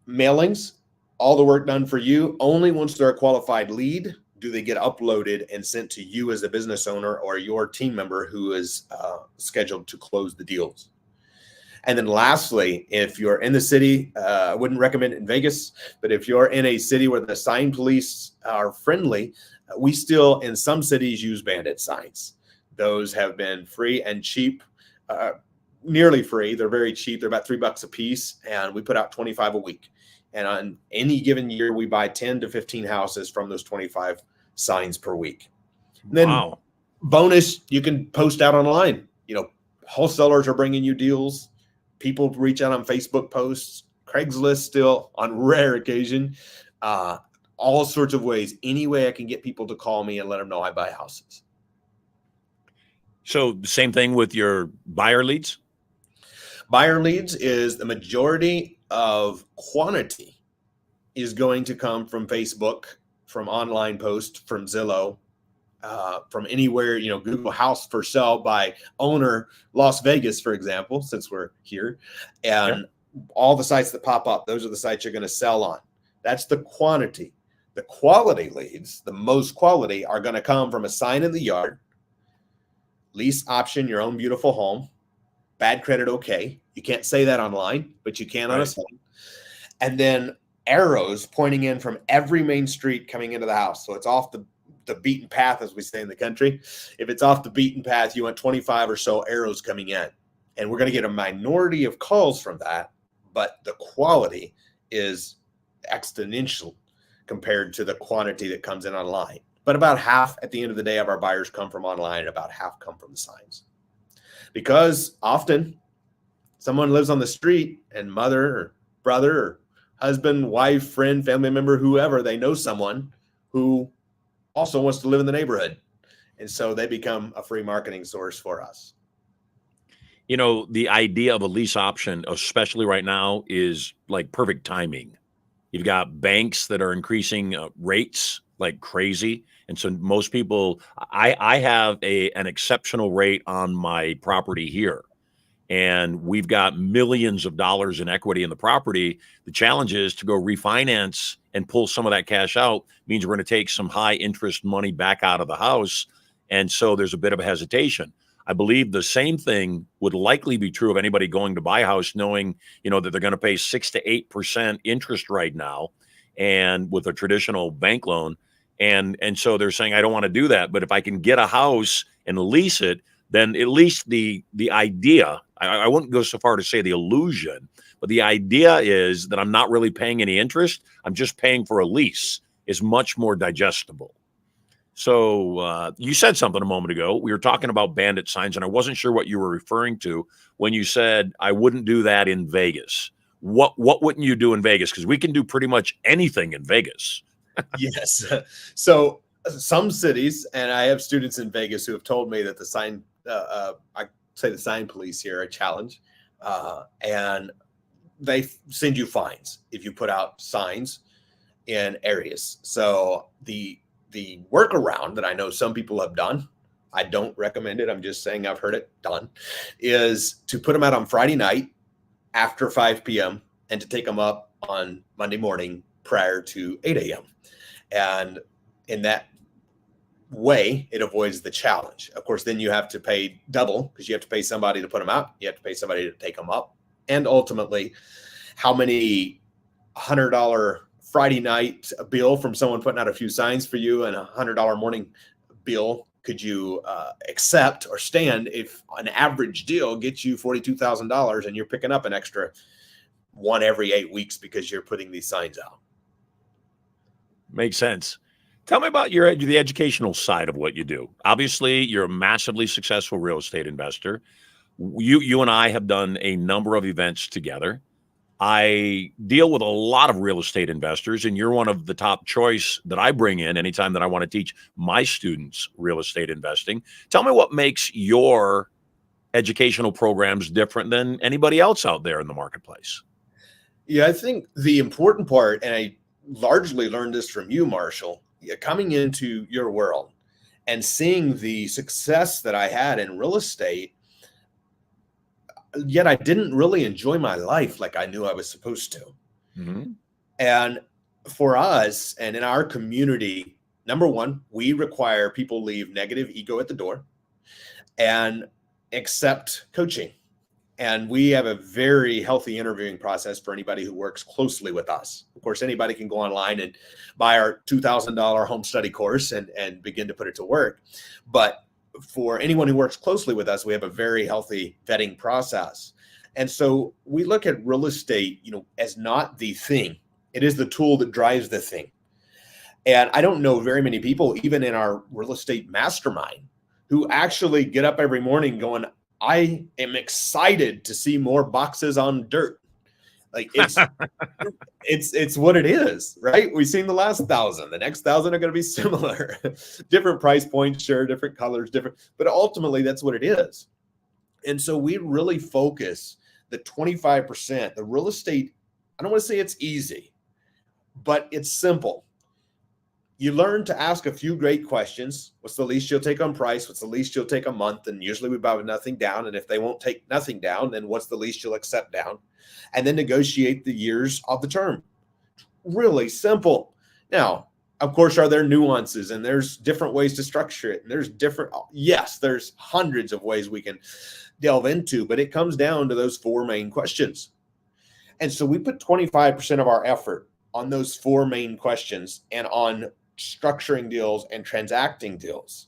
mailings, all the work done for you. Only once they're a qualified lead do they get uploaded and sent to you as a business owner or your team member who is scheduled to close the deals. And then lastly, if you're in the city, I wouldn't recommend it in Vegas, but if you're in a city where the sign police are friendly, we still in some cities use bandit signs. Those have been free and cheap, nearly free. They're very cheap. They're about $3 a piece, and we put out 25 a week. And on any given year, we buy 10 to 15 houses from those 25 signs per week. And then Wow. bonus, you can post out online. Wholesalers are bringing you deals. People reach out on Facebook posts, Craigslist still on rare occasion, all sorts of ways. Any way I can get people to call me and let them know I buy houses. So the same thing with your buyer leads? Buyer leads is the majority of quantity is going to come from Facebook, from online posts, from Zillow, from anywhere, Google house for sale by owner Las Vegas, for example, since we're here, and all the sites that pop up, those are the sites you're going to sell on. That's the quantity. The quality leads, the most quality, are going to come from a sign in the yard, lease option, your own beautiful home, bad credit, okay. You can't say that online, but you can on a sign. And then arrows pointing in from every main street coming into the house. So it's off the beaten path, as we say in the country. If it's off the beaten path, you want 25 or so arrows coming in. And we're going to get a minority of calls from that, but the quality is exponential compared to the quantity that comes in online. But about half at the end of the day of our buyers come from online, and about half come from the signs. Because often someone lives on the street and mother or brother or husband, wife, friend, family member, whoever, they know someone who also wants to live in the neighborhood. And so they become a free marketing source for us. The idea of a lease option, especially right now, is like perfect timing. You've got banks that are increasing rates like crazy. And so most people, I have an exceptional rate on my property here. And we've got millions of dollars in equity in the property. The challenge is to go refinance and pull some of that cash out means we're going to take some high interest money back out of the house. And so there's a bit of a hesitation. I believe the same thing would likely be true of anybody going to buy a house, knowing, that they're going to pay 6 to 8% interest right now, and with a traditional bank loan. And so they're saying, I don't want to do that. But if I can get a house and lease it, then at least the idea, I wouldn't go so far to say the illusion, but the idea is that I'm not really paying any interest. I'm just paying for a lease is much more digestible. So you said something a moment ago. We were talking about bandit signs, and I wasn't sure what you were referring to when you said I wouldn't do that in Vegas. What wouldn't you do in Vegas? Because we can do pretty much anything in Vegas. Yes. So some cities, and I have students in Vegas who have told me that the sign, I say the sign police here are a challenge, and they send you fines if you put out signs in areas. So the workaround that I know some people have done, I don't recommend it, I'm just saying I've heard it done, is to put them out on Friday night after 5 p.m. and to take them up on Monday morning prior to 8 a.m. And in that way, it avoids the challenge. Of course, then you have to pay double because you have to pay somebody to put them out. You have to pay somebody to take them up. And ultimately, how many $100 Friday night bill from someone putting out a few signs for you and $100 morning bill could you accept or stand if an average deal gets you $42,000 and you're picking up an extra one every 8 weeks because you're putting these signs out? Makes sense. Tell me about the educational side of what you do. Obviously, you're a massively successful real estate investor. You and I have done a number of events together. I deal with a lot of real estate investors, and you're one of the top choice that I bring in anytime that I want to teach my students real estate investing. Tell me what makes your educational programs different than anybody else out there in the marketplace. Yeah, I think the important part, and I largely learned this from you, Marshall, coming into your world, and seeing the success that I had in real estate, yet I didn't really enjoy my life like I knew I was supposed to. Mm-hmm. And for us and in our community, number one, we require people leave negative ego at the door and accept coaching. And we have a very healthy interviewing process for anybody who works closely with us. Of course, anybody can go online and buy our $2,000 home study course and begin to put it to work. But for anyone who works closely with us, we have a very healthy vetting process. And so we look at real estate, as not the thing. It is the tool that drives the thing. And I don't know very many people, even in our real estate mastermind, who actually get up every morning going, I am excited to see more boxes on dirt. Like it's what it is, right? We've seen the last 1,000. The next 1,000 are going to be similar, different price points, sure, different colors, different, but ultimately that's what it is. And so we really focus the 25%, the real estate. I don't want to say it's easy, but it's simple. You learn to ask a few great questions. What's the least you'll take on price? What's the least you'll take a month? And usually we buy with nothing down. And if they won't take nothing down, then what's the least you'll accept down? And then negotiate the years of the term. Really simple. Now, of course, are there nuances and there's different ways to structure it? And there's hundreds of ways we can delve into, but it comes down to those four main questions. And so we put 25% of our effort on those four main questions and on structuring deals and transacting deals.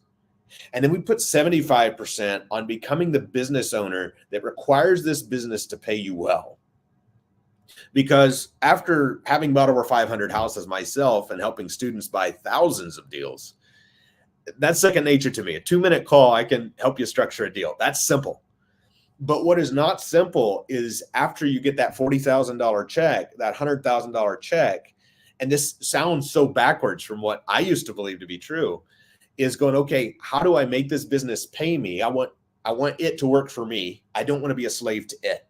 And then we put 75% on becoming the business owner that requires this business to pay you well. Because after having bought over 500 houses myself and helping students buy thousands of deals, that's second nature to me. A 2-minute call, I can help you structure a deal. That's simple. But what is not simple is after you get that $40,000 check, that $100,000 check, and this sounds so backwards from what I used to believe to be true, is going, okay, how do I make this business pay me? I want it to work for me. I don't want to be a slave to it.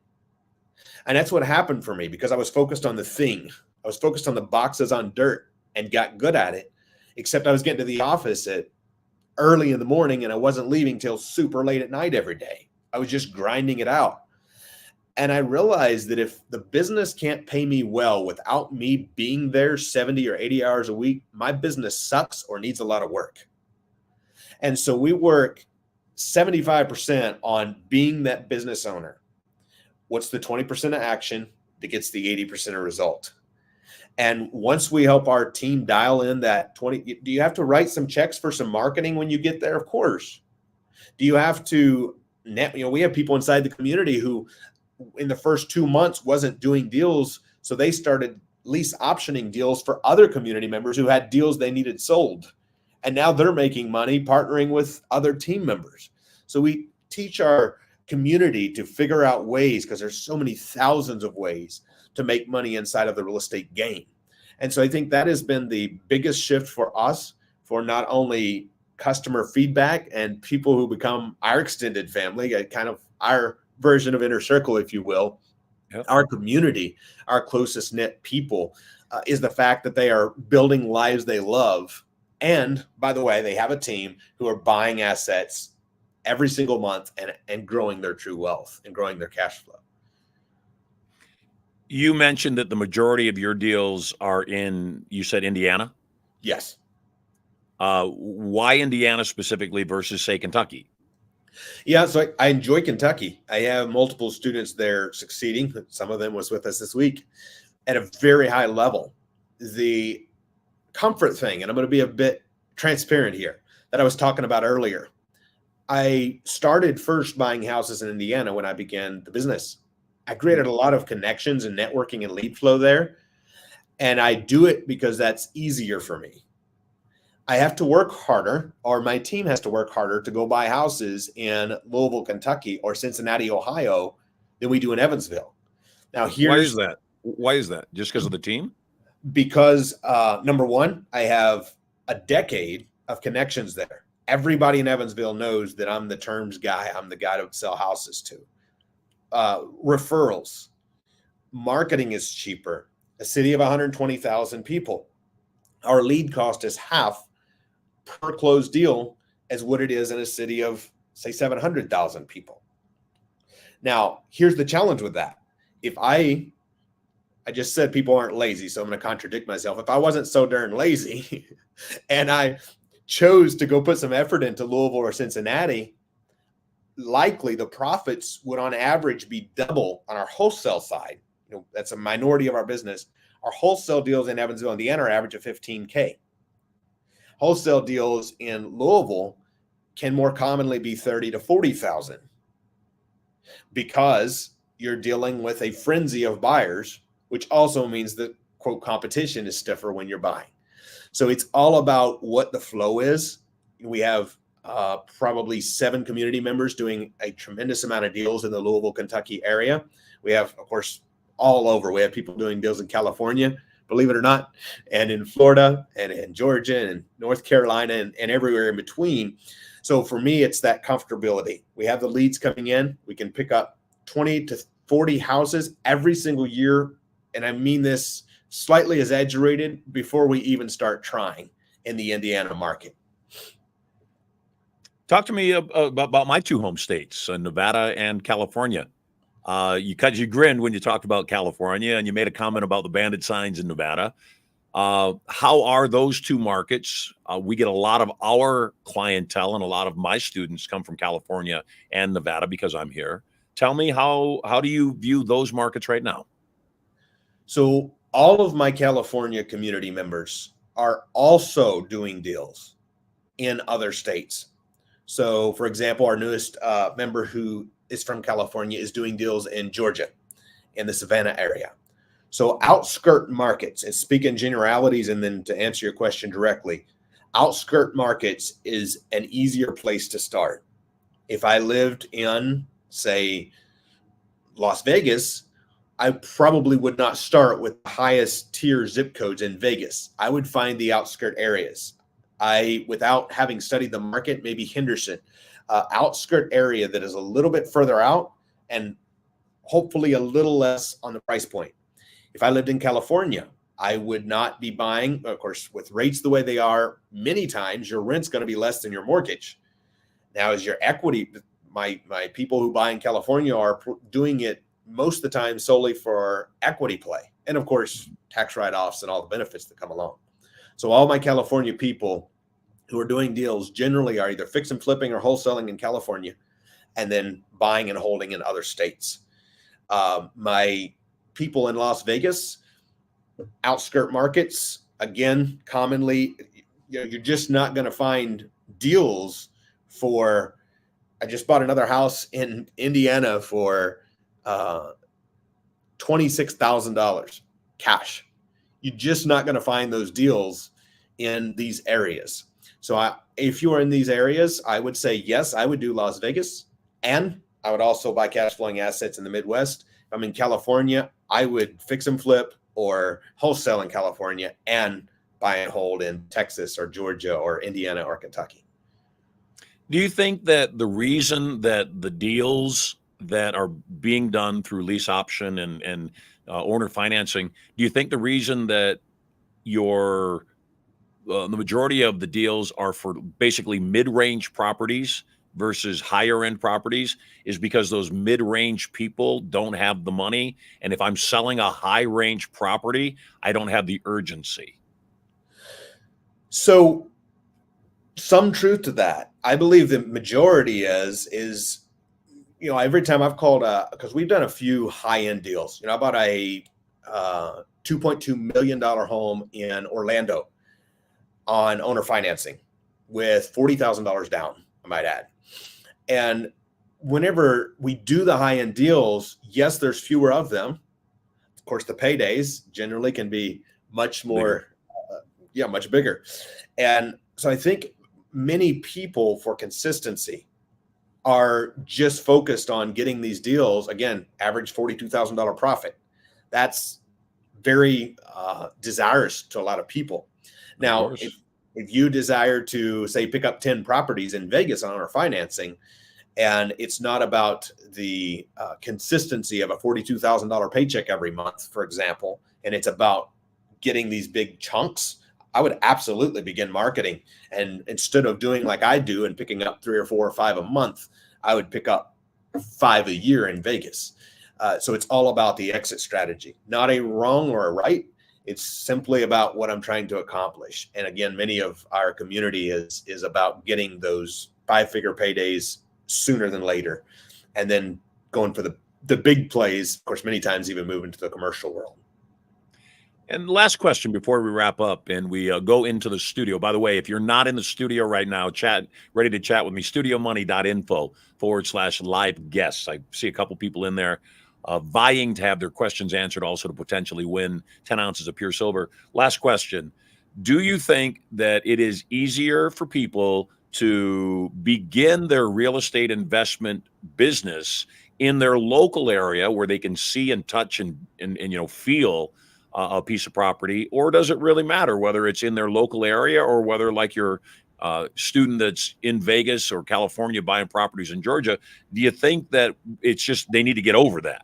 And that's what happened for me because I was focused on the thing. I was focused on the boxes on dirt and got good at it, except I was getting to the office at early in the morning and I wasn't leaving till super late at night every day. I was just grinding it out. And I realized that if the business can't pay me well without me being there 70 or 80 hours a week, my business sucks or needs a lot of work. And so we work 75% on being that business owner. What's the 20% of action that gets the 80% of result? And once we help our team dial in that 20, do you have to write some checks for some marketing when you get there? Of course. Do you have to we have people inside the community who in the first 2 months wasn't doing deals. So they started lease optioning deals for other community members who had deals they needed sold. And now they're making money partnering with other team members. So we teach our community to figure out ways, because there's so many thousands of ways to make money inside of the real estate game. And so I think that has been the biggest shift for us, for not only customer feedback and people who become our extended family, kind of our version of inner circle, if you will. Yep. Our community, our closest knit people, is the fact that they are building lives they love. And by the way, they have a team who are buying assets every single month and growing their true wealth and growing their cash flow. You mentioned that the majority of your deals are in, you said Indiana? Yes. Why Indiana specifically versus, say, Kentucky? Yeah, so I enjoy Kentucky. I have multiple students there succeeding. Some of them was with us this week at a very high level. The comfort thing, and I'm going to be a bit transparent here, that I was talking about earlier. I started first buying houses in Indiana when I began the business. I created a lot of connections and networking and lead flow there. And I do it because that's easier for me. I have to work harder, or my team has to work harder to go buy houses in Louisville, Kentucky, or Cincinnati, Ohio, than we do in Evansville. Now, why is that? Why is that? Just because of the team? Because number one, I have a decade of connections there. Everybody in Evansville knows that I'm the terms guy. I'm the guy to sell houses to. Referrals. Marketing is cheaper. A city of 120,000 people. Our lead cost is half per closed deal as what it is in a city of, say, 700,000 people. Now, here's the challenge with that. If I just said people aren't lazy, so I'm going to contradict myself. If I wasn't so darn lazy and I chose to go put some effort into Louisville or Cincinnati, likely the profits would on average be double on our wholesale side. That's a minority of our business. Our wholesale deals in Evansville, Indiana are average of $15K. Wholesale deals in Louisville can more commonly be $30,000 to $40,000 because you're dealing with a frenzy of buyers, which also means that, quote, competition is stiffer when you're buying. So it's all about what the flow is. We have probably 7 community members doing a tremendous amount of deals in the Louisville, Kentucky area. We have, of course, all over. We have people doing deals in California, believe it or not, and in Florida and in Georgia and North Carolina and everywhere in between. So for me, it's that comfortability. We have the leads coming in. We can pick up 20 to 40 houses every single year. And I mean this slightly exaggerated before we even start trying in the Indiana market. Talk to me about my 2 home states, Nevada and California. You grinned when you talked about California, and you made a comment about the bandit signs in Nevada. How are those 2 markets? We get a lot of our clientele, and a lot of my students come from California and Nevada because I'm here. Tell me, how do you view those markets right now? So all of my California community members are also doing deals in other states. So, for example, our newest member who is from California is doing deals in Georgia, in the Savannah area. So outskirt markets, and speak in generalities, and then to answer your question directly, outskirt markets is an easier place to start. If I lived in, say, Las Vegas, I probably would not start with the highest tier zip codes in Vegas. I would find the outskirt areas. Without having studied the market, maybe Henderson, outskirt area that is a little bit further out and hopefully a little less on the price point. If I lived in California, I would not be buying, of course, with rates the way they are, many times your rent's going to be less than your mortgage. Now, as your equity, my people who buy in California are doing it most of the time solely for equity play. And of course, tax write-offs and all the benefits that come along. So all my California people who are doing deals generally are either fix and flipping or wholesaling in California, and then buying and holding in other states. My people in Las Vegas, outskirt markets, again, commonly, you're just not going to find deals for, I just bought another house in Indiana for $26,000 cash. You're just not going to find those deals in these areas. So if you are in these areas, I would say, yes, I would do Las Vegas, and I would also buy cash flowing assets in the Midwest. If I'm in California, I would fix and flip or wholesale in California and buy and hold in Texas or Georgia or Indiana or Kentucky. Do you think that the reason that the deals that are being done through lease option and owner financing, do you think the reason that the majority of the deals are for basically mid-range properties versus higher end properties is because those mid-range people don't have the money? And if I'm selling a high range property, I don't have the urgency. So some truth to that. I believe the majority is, every time I've called, because we've done a few high-end deals, I bought a $2.2 million home in Orlando on owner financing with $40,000 down, I might add. And whenever we do the high-end deals, yes, there's fewer of them. Of course, the paydays generally can be much more, much bigger. And so I think many people, for consistency, are just focused on getting these deals. Again, average $42,000 profit. That's very desirous to a lot of people. Now, if you desire to, say, pick up 10 properties in Vegas on owner financing, and it's not about the consistency of a $42,000 paycheck every month, for example, and it's about getting these big chunks, I would absolutely begin marketing. And instead of doing like I do and picking up 3 or 4 or 5 a month, I would pick up 5 a year in Vegas. So it's all about the exit strategy, not a wrong or a right. It's simply about what I'm trying to accomplish. And again, many of our community is about getting those 5-figure paydays sooner than later, and then going for the big plays, of course, many times even moving to the commercial world. And last question before we wrap up and we go into the studio. By the way, if you're not in the studio right now, ready to chat with me, studiomoney.info/live guests. I see a couple people in there vying to have their questions answered, also to potentially win 10 ounces of pure silver. Last question. Do you think that it is easier for people to begin their real estate investment business in their local area where they can see and touch and feel a piece of property, or does it really matter whether it's in their local area or whether, like your student that's in Vegas or California buying properties in Georgia? Do you think that it's just they need to get over that?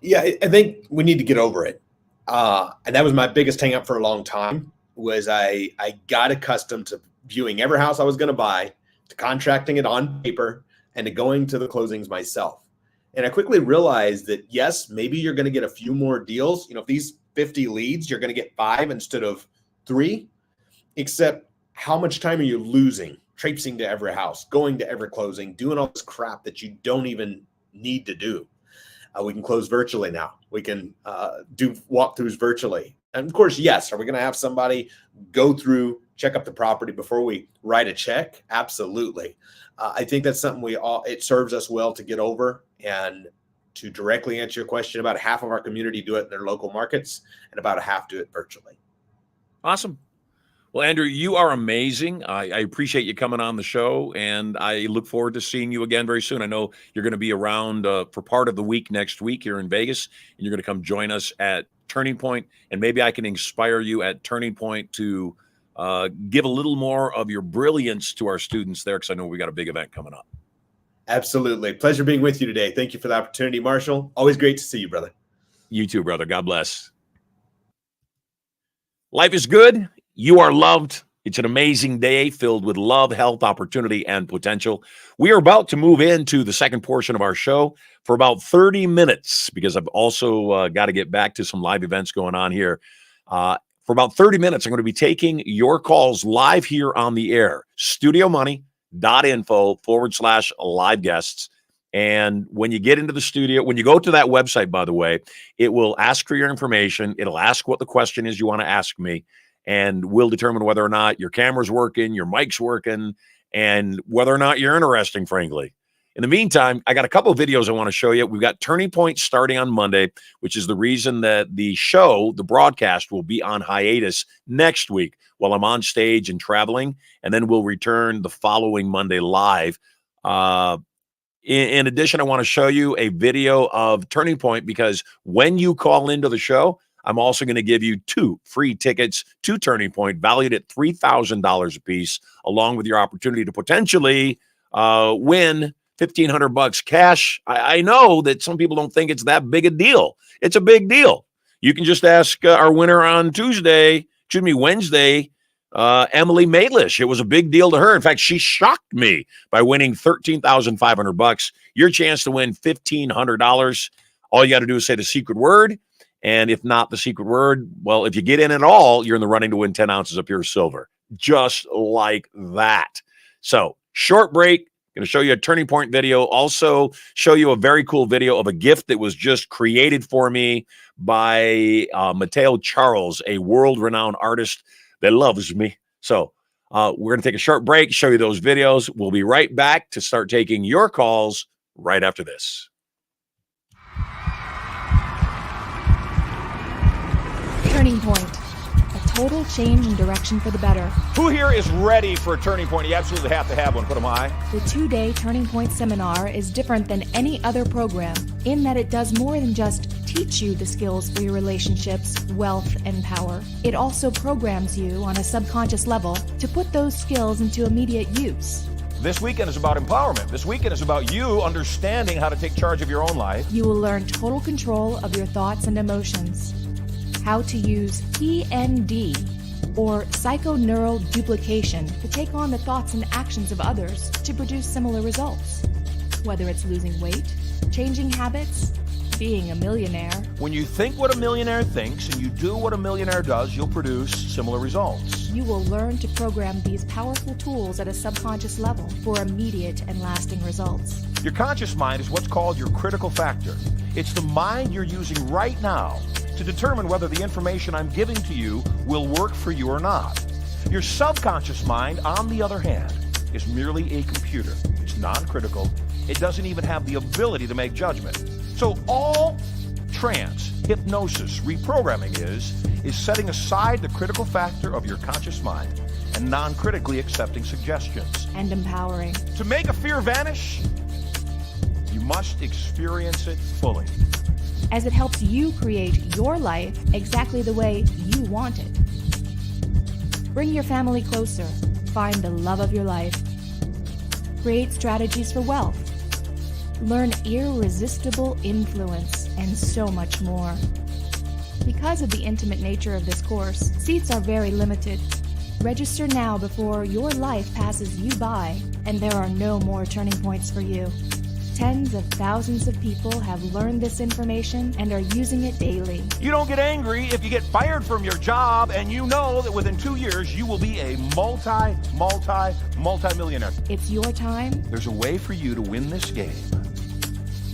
Yeah, I think we need to get over it. And that was my biggest hang up for a long time, was I got accustomed to viewing every house I was going to buy, to contracting it on paper, and to going to the closings myself. And I quickly realized that, yes, maybe you're going to get a few more deals. If these 50 leads, you're going to get 5 instead of 3, except how much time are you losing traipsing to every house, going to every closing, doing all this crap that you don't even need to do? We can close virtually now. We can do walkthroughs virtually. And of course, yes, are we going to have somebody go through, check up the property before we write a check? Absolutely. I think that's something it serves us well to get over. And to directly answer your question, about half of our community do it in their local markets and about a half do it virtually. Awesome. Well, Andrew, you are amazing. I appreciate you coming on the show, and I look forward to seeing you again very soon. I know you're going to be around for part of the week next week here in Vegas, and you're going to come join us at Turning Point, and maybe I can inspire you at Turning Point to give a little more of your brilliance to our students there, because I know we got a big event coming up. Absolutely. Pleasure being with you today. Thank you for the opportunity, Marshall. Always great to see you, brother. You too, brother. God bless. Life is good. You are loved. It's an amazing day filled with love, health, opportunity, and potential. We are about to move into the second portion of our show for about 30 minutes, because I've also got to get back to some live events going on here. For about 30 minutes, I'm going to be taking your calls live here on the air. studiomoney.info/live guests. And when you get into the studio, when you go to that website, by the way, it will ask for your information. It'll ask what the question is you want to ask me, and we'll determine whether or not your camera's working, your mic's working, and whether or not you're interesting, frankly. In the meantime, I got a couple of videos I want to show you. We've got Turning Point starting on Monday, which is the reason that the show, the broadcast, will be on hiatus next week while I'm on stage and traveling, and then we'll return the following Monday live. In addition, I want to show you a video of Turning Point, because when you call into the show, I'm also going to give you 2 free tickets to Turning Point, valued at $3,000 a piece, along with your opportunity to potentially win $1,500 cash. I know that some people don't think it's that big a deal. It's a big deal. You can just ask our winner on Wednesday, Emily Malish. It was a big deal to her. In fact, she shocked me by winning $13,500. Your chance to win $1,500. All you got to do is say the secret word. And if not the secret word, well, if you get in at all, you're in the running to win 10 ounces of pure silver. Just like that. So, short break. Going to show you a Turning Point video. Also show you a very cool video of a gift that was just created for me by Mateo Charles, a world-renowned artist that loves me. So we're going to take a short break, show you those videos. We'll be right back to start taking your calls right after this. Turning Point. A total change in direction for the better. Who here is ready for a turning point? You absolutely have to have one. Put them high. The 2-day Turning Point seminar is different than any other program in that it does more than just teach you the skills for your relationships, wealth, and power. It also programs you on a subconscious level to put those skills into immediate use. This weekend is about empowerment. This weekend is about you understanding how to take charge of your own life. You will learn total control of your thoughts and emotions, how to use PND, or psychoneural duplication to take on the thoughts and actions of others to produce similar results. Whether it's losing weight, changing habits, being a millionaire. When you think what a millionaire thinks and you do what a millionaire does, you'll produce similar results. You will learn to program these powerful tools at a subconscious level for immediate and lasting results. Your conscious mind is what's called your critical factor. It's the mind you're using right now to determine whether the information I'm giving to you will work for you or not. Your subconscious mind, on the other hand, is merely a computer. It's non-critical. It doesn't even have the ability to make judgment. So all trance, hypnosis, reprogramming is setting aside the critical factor of your conscious mind and non-critically accepting suggestions. And empowering. To make a fear vanish, you must experience it fully. As it helps you create your life exactly the way you want it. Bring your family closer. Find the love of your life. Create strategies for wealth. Learn irresistible influence, and so much more. Because of the intimate nature of this course, seats are very limited. Register now before your life passes you by, and there are no more turning points for you. Tens of thousands of people have learned this information and are using it daily. You don't get angry if you get fired from your job and you know that within 2 years you will be a multi-millionaire. It's your time. There's a way for you to win this game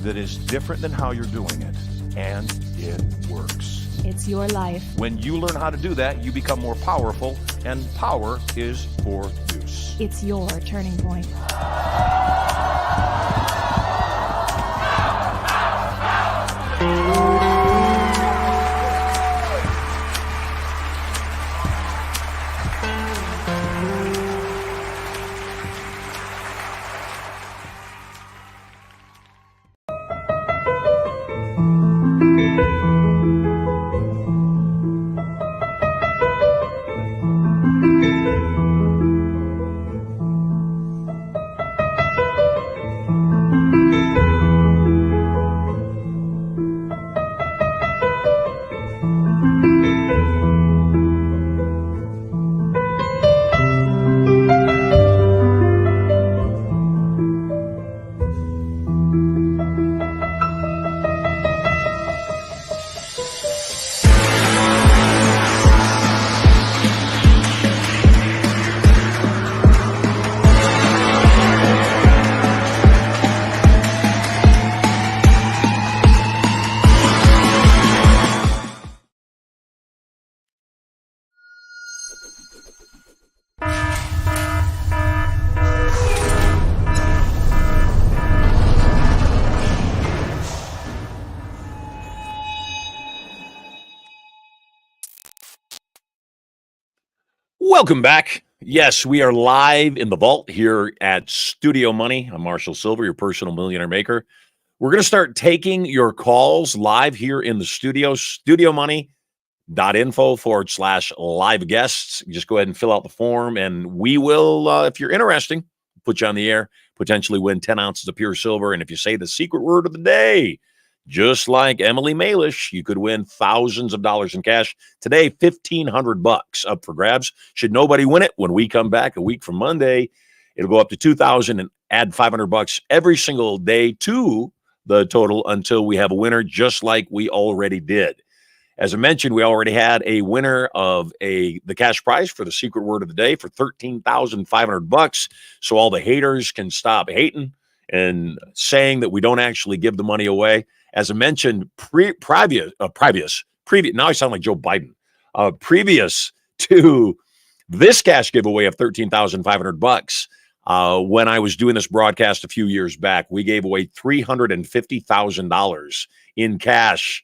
that is different than how you're doing it, and it works. It's your life. When you learn how to do that, you become more powerful, and power is for use. It's your turning point. Welcome back. Yes, we are live in the vault here at Studio Money. I'm Marshall Sylver, your personal millionaire maker. We're going to start taking your calls live here in the studio, studiomoney.info/live guests. Just go ahead and fill out the form, and we will, if you're interesting, put you on the air, potentially win 10 ounces of pure silver. And if you say the secret word of the day, just like Emily Malish, you could win thousands of dollars in cash. Today, $1,500 up for grabs. Should nobody win it, when we come back a week from Monday, it'll go up to $2,000 and add $500 every single day to the total until we have a winner, just like we already did. As I mentioned, we already had a winner of the cash prize for the secret word of the day for $13,500. So all the haters can stop hating and saying that we don't actually give the money away. As I mentioned, previous, now I sound like Joe Biden, previous to this cash giveaway of $13,500, when I was doing this broadcast a few years back, we gave away $350,000 in cash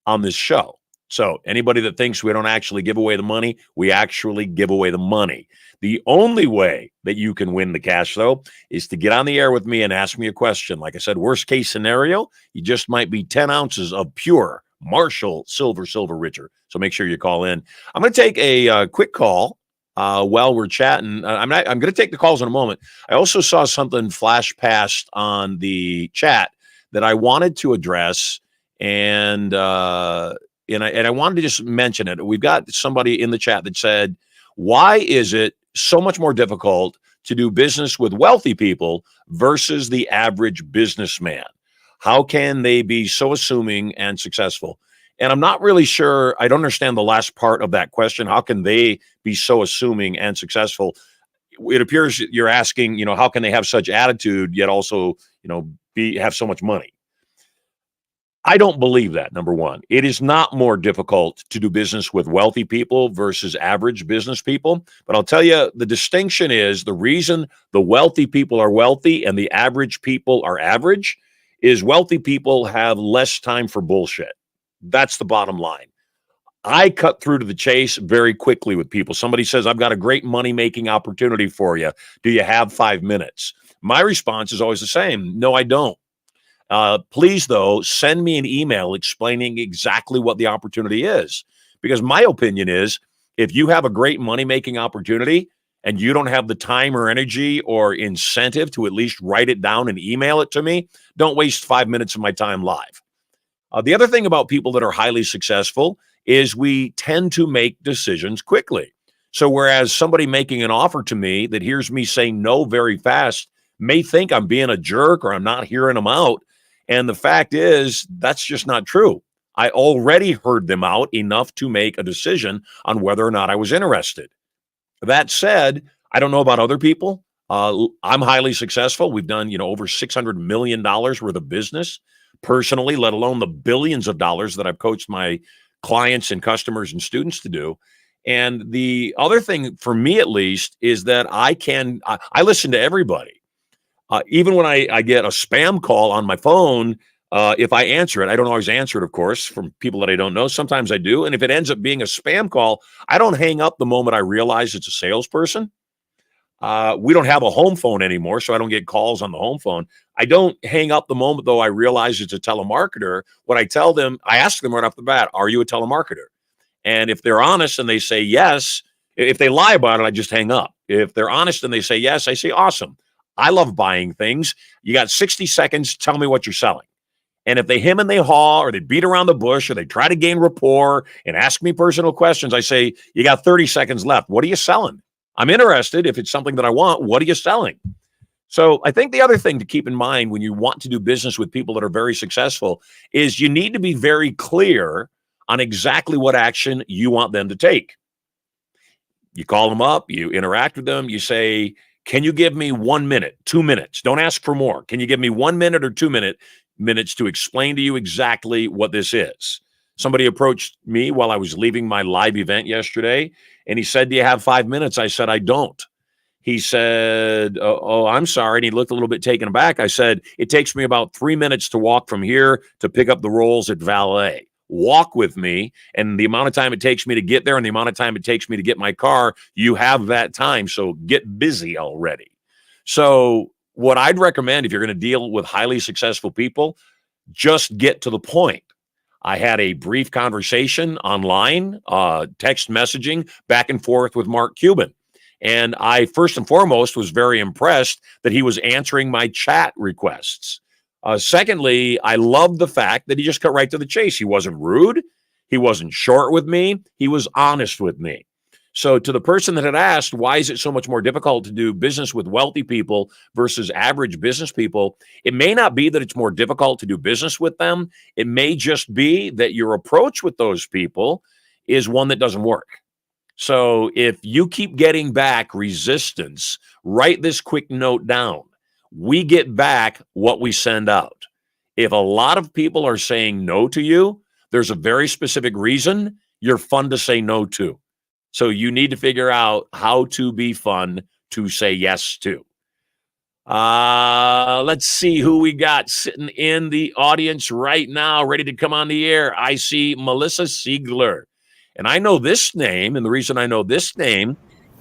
on this show. So anybody that thinks we don't actually give away the money, we actually give away the money. The only way that you can win the cash, though, is to get on the air with me and ask me a question. Like I said, worst case scenario, you just might be 10 ounces of pure Marshall Sylver richer. So make sure you call in. I'm going to take a quick call while we're chatting. I'm going to take the calls in a moment. I also saw something flash past on the chat that I wanted to address, and I wanted to just mention it. We've got somebody in the chat that said, Why is it so much more difficult to do business with wealthy people versus the average businessman? How can they be so assuming and successful? And I'm not really sure. I don't understand the last part of that question. How can they be so assuming and successful? It appears you're asking, how can they have such attitude yet also, have so much money? I don't believe that, number one. It is not more difficult to do business with wealthy people versus average business people. But I'll tell you, the distinction is the reason the wealthy people are wealthy and the average people are average is wealthy people have less time for bullshit. That's the bottom line. I cut through to the chase very quickly with people. Somebody says, I've got a great money-making opportunity for you. Do you have 5 minutes? My response is always the same. No, I don't. Please, though, send me an email explaining exactly what the opportunity is. Because my opinion is, if you have a great money-making opportunity and you don't have the time or energy or incentive to at least write it down and email it to me, don't waste 5 minutes of my time live. The other thing about people that are highly successful is we tend to make decisions quickly. So whereas somebody making an offer to me that hears me saying no very fast may think I'm being a jerk or I'm not hearing them out. And the fact is, that's just not true. I already heard them out enough to make a decision on whether or not I was interested. That said, I don't know about other people. I'm highly successful. We've done, over $600 million worth of business personally, let alone the billions of dollars that I've coached my clients and customers and students to do. And the other thing for me, at least, is that I listen to everybody. Even when I get a spam call on my phone, if I answer it, I don't always answer it, of course, from people that I don't know. Sometimes I do. And if it ends up being a spam call, I don't hang up the moment I realize it's a salesperson. We don't have a home phone anymore, so I don't get calls on the home phone. I don't hang up the moment, though, I realize it's a telemarketer. What I tell them, I ask them right off the bat, are you a telemarketer? And if they're honest and they say yes, if they lie about it, I just hang up. If they're honest and they say yes, I say, awesome. I love buying things. You got 60 seconds. Tell me what you're selling. And if they hem and they haw or they beat around the bush or they try to gain rapport and ask me personal questions, I say, you got 30 seconds left. What are you selling? I'm interested. If it's something that I want, what are you selling? So I think the other thing to keep in mind when you want to do business with people that are very successful is you need to be very clear on exactly what action you want them to take. You call them up, you interact with them, you say, can you give me 1 minute, 2 minutes? Don't ask for more. Can you give me 1 minute or 2 minutes to explain to you exactly what this is? Somebody approached me while I was leaving my live event yesterday, and he said, do you have 5 minutes? I said, I don't. He said, oh, I'm sorry. And he looked a little bit taken aback. I said, it takes me about 3 minutes to walk from here to pick up the rolls at valet. Walk with me, and the amount of time it takes me to get there and the amount of time it takes me to get my car, you have that time. So get busy already. So what I'd recommend if you're going to deal with highly successful people, just get to the point. I had a brief conversation online, text messaging back and forth with Mark Cuban. And I, first and foremost, was very impressed that he was answering my chat requests. Secondly, I love the fact that he just cut right to the chase. He wasn't rude. He wasn't short with me. He was honest with me. So to the person that had asked, why is it so much more difficult to do business with wealthy people versus average business people? It may not be that it's more difficult to do business with them. It may just be that your approach with those people is one that doesn't work. So if you keep getting back resistance, write this quick note down. We get back what we send out. If a lot of people are saying no to you, there's a very specific reason you're fun to say no to. So you need to figure out how to be fun to say yes to. Let's see who we got sitting in the audience right now, ready to come on the air. I see Melissa Siegler. And I know this name, and the reason I know this name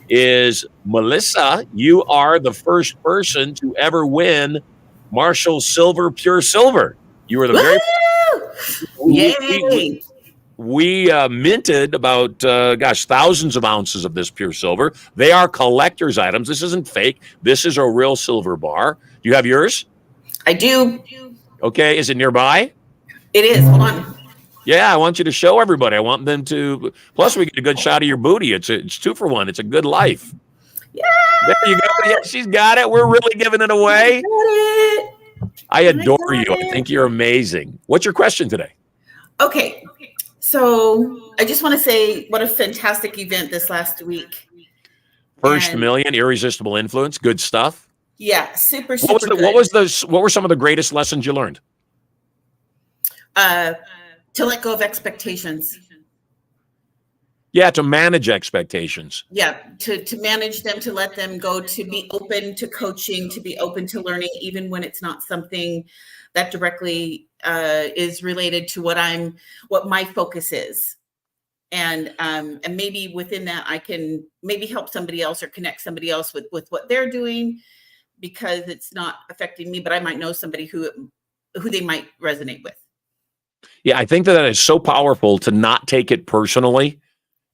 is, Melissa, you are the first person to ever win Marshall Sylver Pure Silver. You were the very Yay! We minted about, thousands of ounces of this pure silver. They are collector's items. This isn't fake. This is a real silver bar. Do you have yours? I do. Okay. Is it nearby? It is. Hold on. Yeah, I want you to show everybody. I want them to. Plus, we get a good shot of your booty. It's 2-for-1. It's a good life. Yeah, There you go. Yeah, she's got it. We're really giving it away. I adore you. I think you're amazing. What's your question today? Okay. So I just want to say what a fantastic event this last week. First million, irresistible influence. Good stuff. Yeah, super What were some of the greatest lessons you learned? To let go of expectations. Yeah, to manage expectations. Yeah, to manage them, to let them go, to be open to coaching, to be open to learning, even when it's not something that directly is related to what my focus is. And maybe within that, I can maybe help somebody else or connect somebody else with what they're doing, because it's not affecting me, but I might know somebody who they might resonate with. Yeah, I think that is so powerful to not take it personally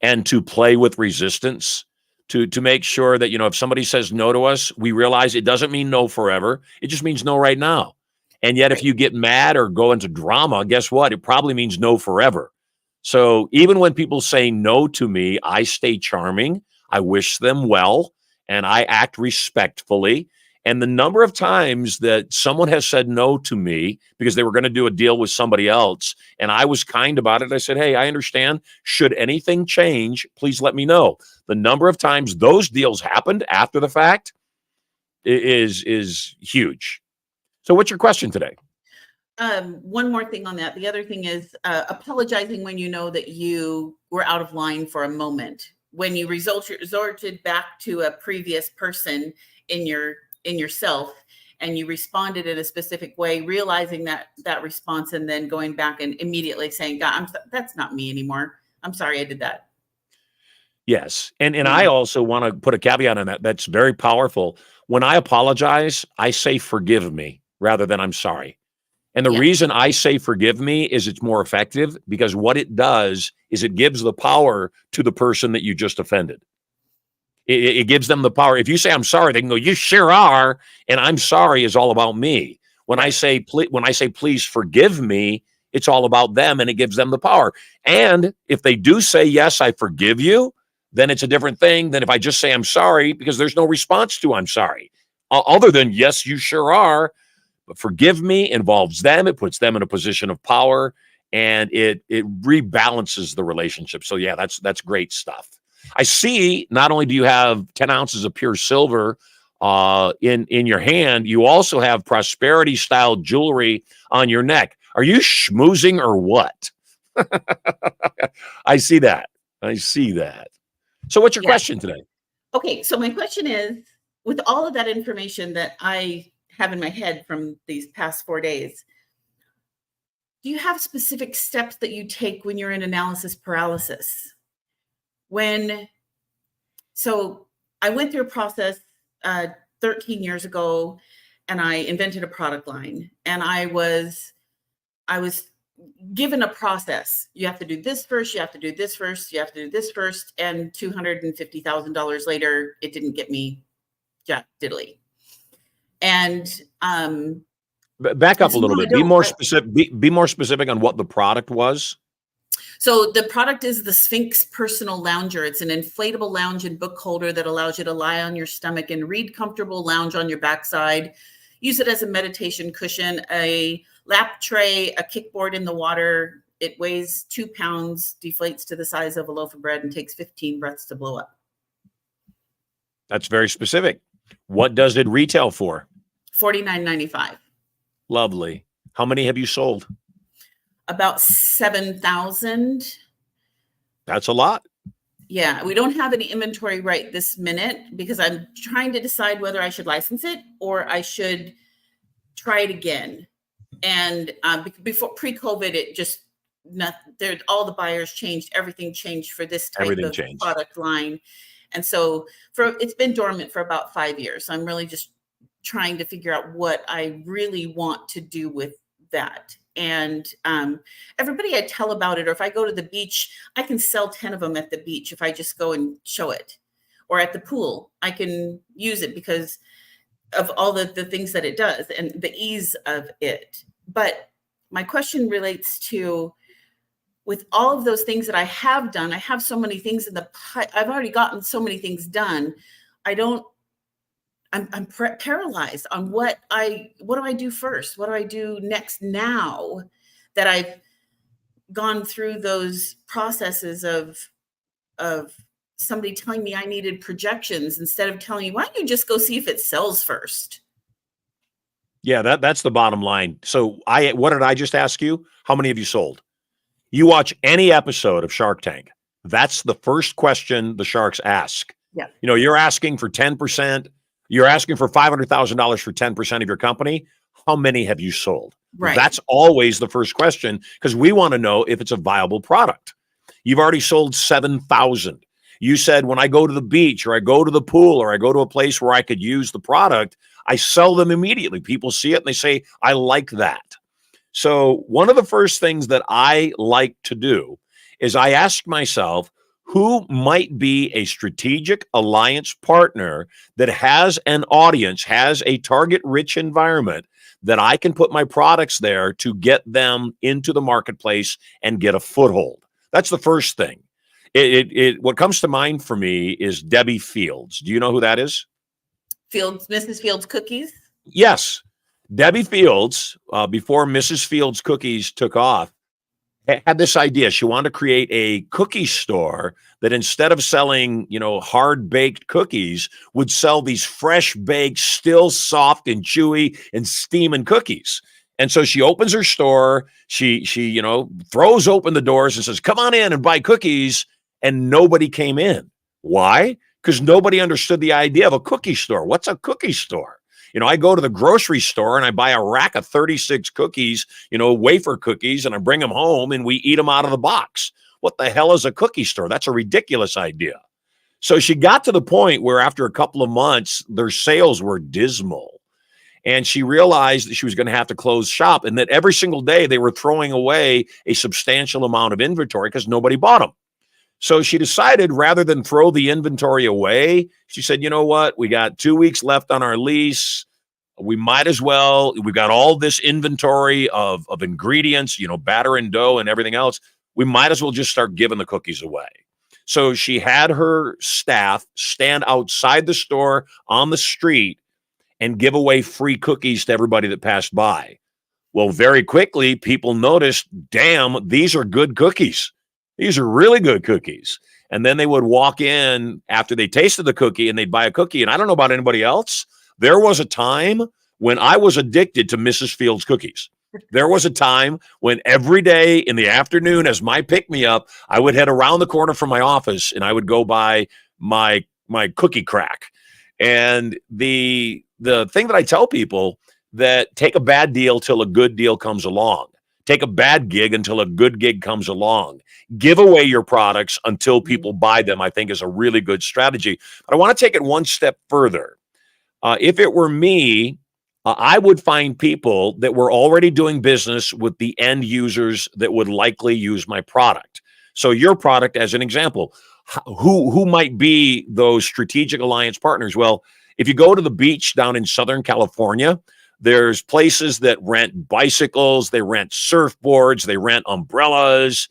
and to play with resistance, to make sure that, if somebody says no to us, we realize it doesn't mean no forever. It just means no right now. And yet, if you get mad or go into drama, guess what? It probably means no forever. So even when people say no to me, I stay charming. I wish them well, and I act respectfully. And the number of times that someone has said no to me because they were going to do a deal with somebody else, and I was kind about it. I said, hey, I understand. Should anything change, please let me know. The number of times those deals happened after the fact is huge. So what's your question today? One more thing on that. The other thing is apologizing when you know that you were out of line for a moment. When you resorted back to a previous person in yourself, and you responded in a specific way, realizing that response, and then going back and immediately saying, God, that's not me anymore. I'm sorry I did that. Yes. And I also want to put a caveat on that. That's very powerful. When I apologize, I say forgive me rather than I'm sorry. And the reason I say forgive me is it's more effective, because what it does is it gives the power to the person that you just offended. It gives them the power. If you say I'm sorry, they can go, you sure are, and I'm sorry is all about me. When I say please forgive me, it's all about them, and it gives them the power. And if they do say yes, I forgive you, then it's a different thing than if I just say I'm sorry, because there's no response to I'm sorry other than yes, you sure are. But forgive me involves them. It puts them in a position of power, and it rebalances the relationship. So yeah, that's great stuff. I see not only do you have 10 ounces of pure silver in your hand, you also have prosperity style jewelry on your neck. Are you schmoozing or what? I see that. So what's your question today? Okay, so my question is, with all of that information that I have in my head from these past 4 days, do you have specific steps that you take when you're in analysis paralysis? So I went through a process 13 years ago, and I invented a product line, and I was given a process. You have to do this first, you have to do this first, you have to do this first, and $250,000 later, it didn't get me jack diddly. And back up a little bit. Be more specific. Be more specific on what the product was. So the product is the Sphinx Personal Lounger. It's an inflatable lounge and book holder that allows you to lie on your stomach and read comfortable, lounge on your backside. Use it as a meditation cushion, a lap tray, a kickboard in the water. It weighs 2 pounds, deflates to the size of a loaf of bread, and takes 15 breaths to blow up. That's very specific. What does it retail for? $49.95. Lovely. How many have you sold? About 7,000. That's a lot. Yeah, we don't have any inventory right this minute, because I'm trying to decide whether I should license it or I should try it again. And before pre-COVID, it just all the buyers changed. Everything changed for this type of product line. And so it's been dormant for about 5 years. So I'm really just trying to figure out what I really want to do with that. And everybody I tell about it, or if I go to the beach, I can sell 10 of them at the beach if I just go and show it. Or at the pool, I can use it because of all the things that it does and the ease of it. But my question relates to with all of those things that I have done, I have so many things I've already gotten so many things done. I'm paralyzed on what do I do first? What do I do next now that I've gone through those processes of somebody telling me I needed projections instead of telling you, why don't you just go see if it sells first? Yeah, that's the bottom line. So what did I just ask you? How many have you sold? You watch any episode of Shark Tank. That's the first question the sharks ask. Yeah. You're asking for 10%. You're asking for $500,000 for 10% of your company. How many have you sold? Right. That's always the first question, because we want to know if it's a viable product. You've already sold 7,000. You said, when I go to the beach or I go to the pool or I go to a place where I could use the product, I sell them immediately. People see it and they say, I like that. So one of the first things that I like to do is I ask myself, who might be a strategic alliance partner that has an audience, has a target-rich environment that I can put my products there to get them into the marketplace and get a foothold? That's the first thing. What comes to mind for me is Debbie Fields. Do you know who that is? Mrs. Fields Cookies? Yes. Debbie Fields, before Mrs. Fields Cookies took off, had this idea. She wanted to create a cookie store that, instead of selling, hard-baked cookies, would sell these fresh-baked, still soft and chewy and steaming cookies. And so she opens her store. She throws open the doors and says, come on in and buy cookies. And nobody came in. Why? Because nobody understood the idea of a cookie store. What's a cookie store? I go to the grocery store and I buy a rack of 36 cookies, wafer cookies, and I bring them home and we eat them out of the box. What the hell is a cookie store? That's a ridiculous idea. So she got to the point where, after a couple of months, their sales were dismal. And she realized that she was going to have to close shop, and that every single day they were throwing away a substantial amount of inventory because nobody bought them. So she decided, rather than throw the inventory away, she said, you know what? We got 2 weeks left on our lease. We might as well. We've got all this inventory of ingredients, batter and dough and everything else. We might as well just start giving the cookies away. So she had her staff stand outside the store on the street and give away free cookies to everybody that passed by. Well, very quickly, people noticed, damn, these are good cookies. These are really good cookies. And then they would walk in after they tasted the cookie and they'd buy a cookie. And I don't know about anybody else. There was a time when I was addicted to Mrs. Fields cookies. There was a time when every day in the afternoon, as my pick-me-up, I would head around the corner from my office and I would go buy my cookie crack. And the thing that I tell people, that take a bad deal till a good deal comes along. Take a bad gig until a good gig comes along. Give away your products until people buy them, I think, is a really good strategy. But I want to take it one step further. If it were me, I would find people that were already doing business with the end users that would likely use my product. So your product, as an example, who might be those strategic alliance partners? Well, if you go to the beach down in Southern California, there's places that rent bicycles, they rent surfboards, they rent umbrellas.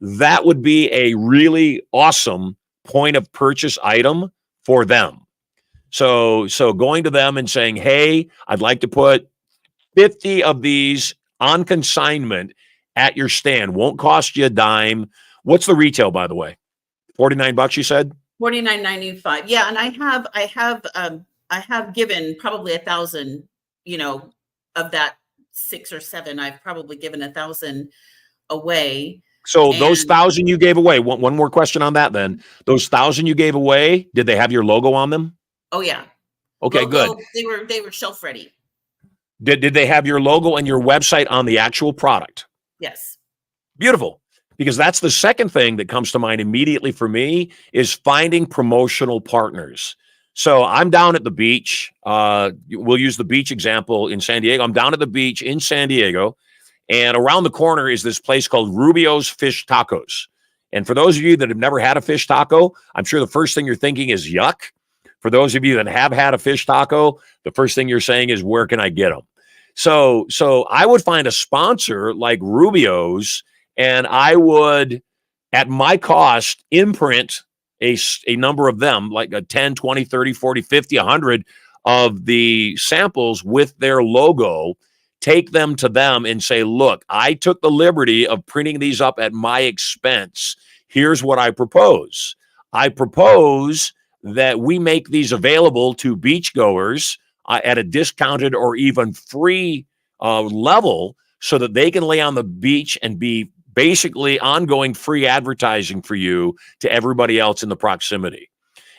That would be a really awesome point of purchase item for them. So going to them and saying, hey, I'd like to put 50 of these on consignment at your stand. Won't cost you a dime. What's the retail, by the way? $49, you said? $49.95. Yeah, and I have given probably 1,000. Of that 6 or 7, I've probably given 1,000 away. So those 1,000 you gave away, one more question on that then. Those 1,000 you gave away, did they have your logo on them? Oh, yeah. Okay, logo, good. They were shelf ready. Did they have your logo and your website on the actual product? Yes. Beautiful. Because that's the second thing that comes to mind immediately for me, is finding promotional partners. So I'm down at the beach. We'll use the beach example in San Diego. I'm down at the beach in San Diego, and around the corner is this place called Rubio's Fish Tacos. And for those of you that have never had a fish taco, I'm sure the first thing you're thinking is yuck. For those of you that have had a fish taco, the first thing you're saying is, where can I get them? So I would find a sponsor like Rubio's and I would, at my cost, imprint a number of them, like a 10, 20, 30, 40, 50, 100 of the samples with their logo, take them to them and say, look, I took the liberty of printing these up at my expense. Here's what I propose. I propose that we make these available to beachgoers at a discounted or even free level so that they can lay on the beach and be basically ongoing free advertising for you to everybody else in the proximity.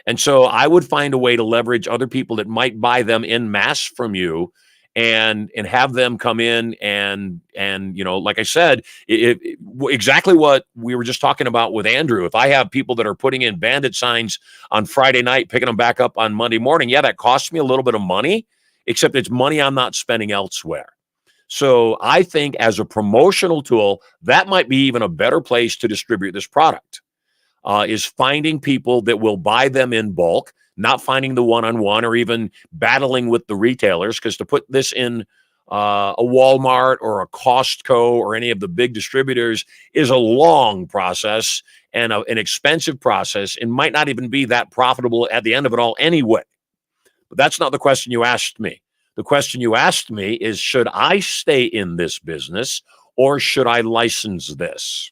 And so I would find a way to leverage other people that might buy them en masse from you and have them come in and like I said, exactly what we were just talking about with Andrew. If I have people that are putting in bandit signs on Friday night, picking them back up on Monday morning, yeah, that costs me a little bit of money, except it's money I'm not spending elsewhere. So I think as a promotional tool, that might be even a better place to distribute this product, is finding people that will buy them in bulk, not finding the one-on-one or even battling with the retailers, because to put this in a Walmart or a Costco or any of the big distributors is a long process and an expensive process and might not even be that profitable at the end of it all anyway. But that's not the question you asked me. The question you asked me is, should I stay in this business or should I license this?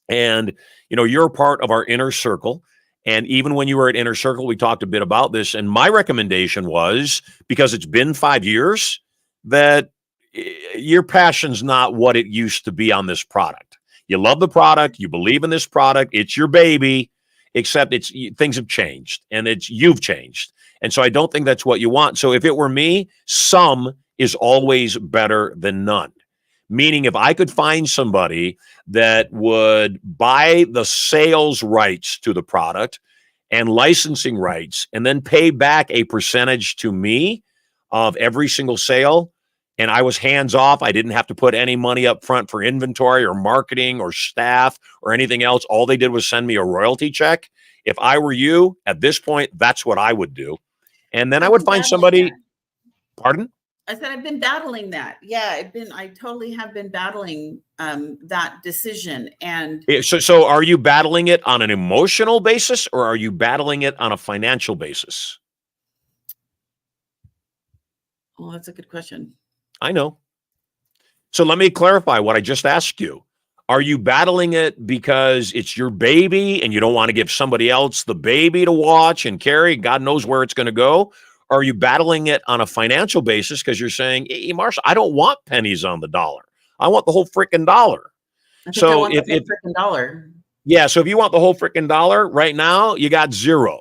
And, you're part of our inner circle. And even when you were at Inner Circle, we talked a bit about this. And my recommendation was, because it's been 5 years, that your passion's not what it used to be on this product. You love the product. You believe in this product. It's your baby, except things have changed and you've changed. And so I don't think that's what you want. So if it were me, some is always better than none. Meaning if I could find somebody that would buy the sales rights to the product and licensing rights and then pay back a percentage to me of every single sale, and I was hands off, I didn't have to put any money up front for inventory or marketing or staff or anything else. All they did was send me a royalty check. If I were you at this point, that's what I would do. And then I would find somebody, pardon? I said, I've been battling that. Yeah, I totally have been battling that decision. And so are you battling it on an emotional basis or are you battling it on a financial basis? Well, that's a good question. I know. So let me clarify what I just asked you. Are you battling it because it's your baby and you don't want to give somebody else the baby to watch and carry? God knows where it's going to go. Or are you battling it on a financial basis because you're saying, hey, Marshall, I don't want pennies on the dollar. I want the whole freaking dollar. I think I want the whole freaking dollar. Yeah. So if you want the whole freaking dollar right now, you got zero.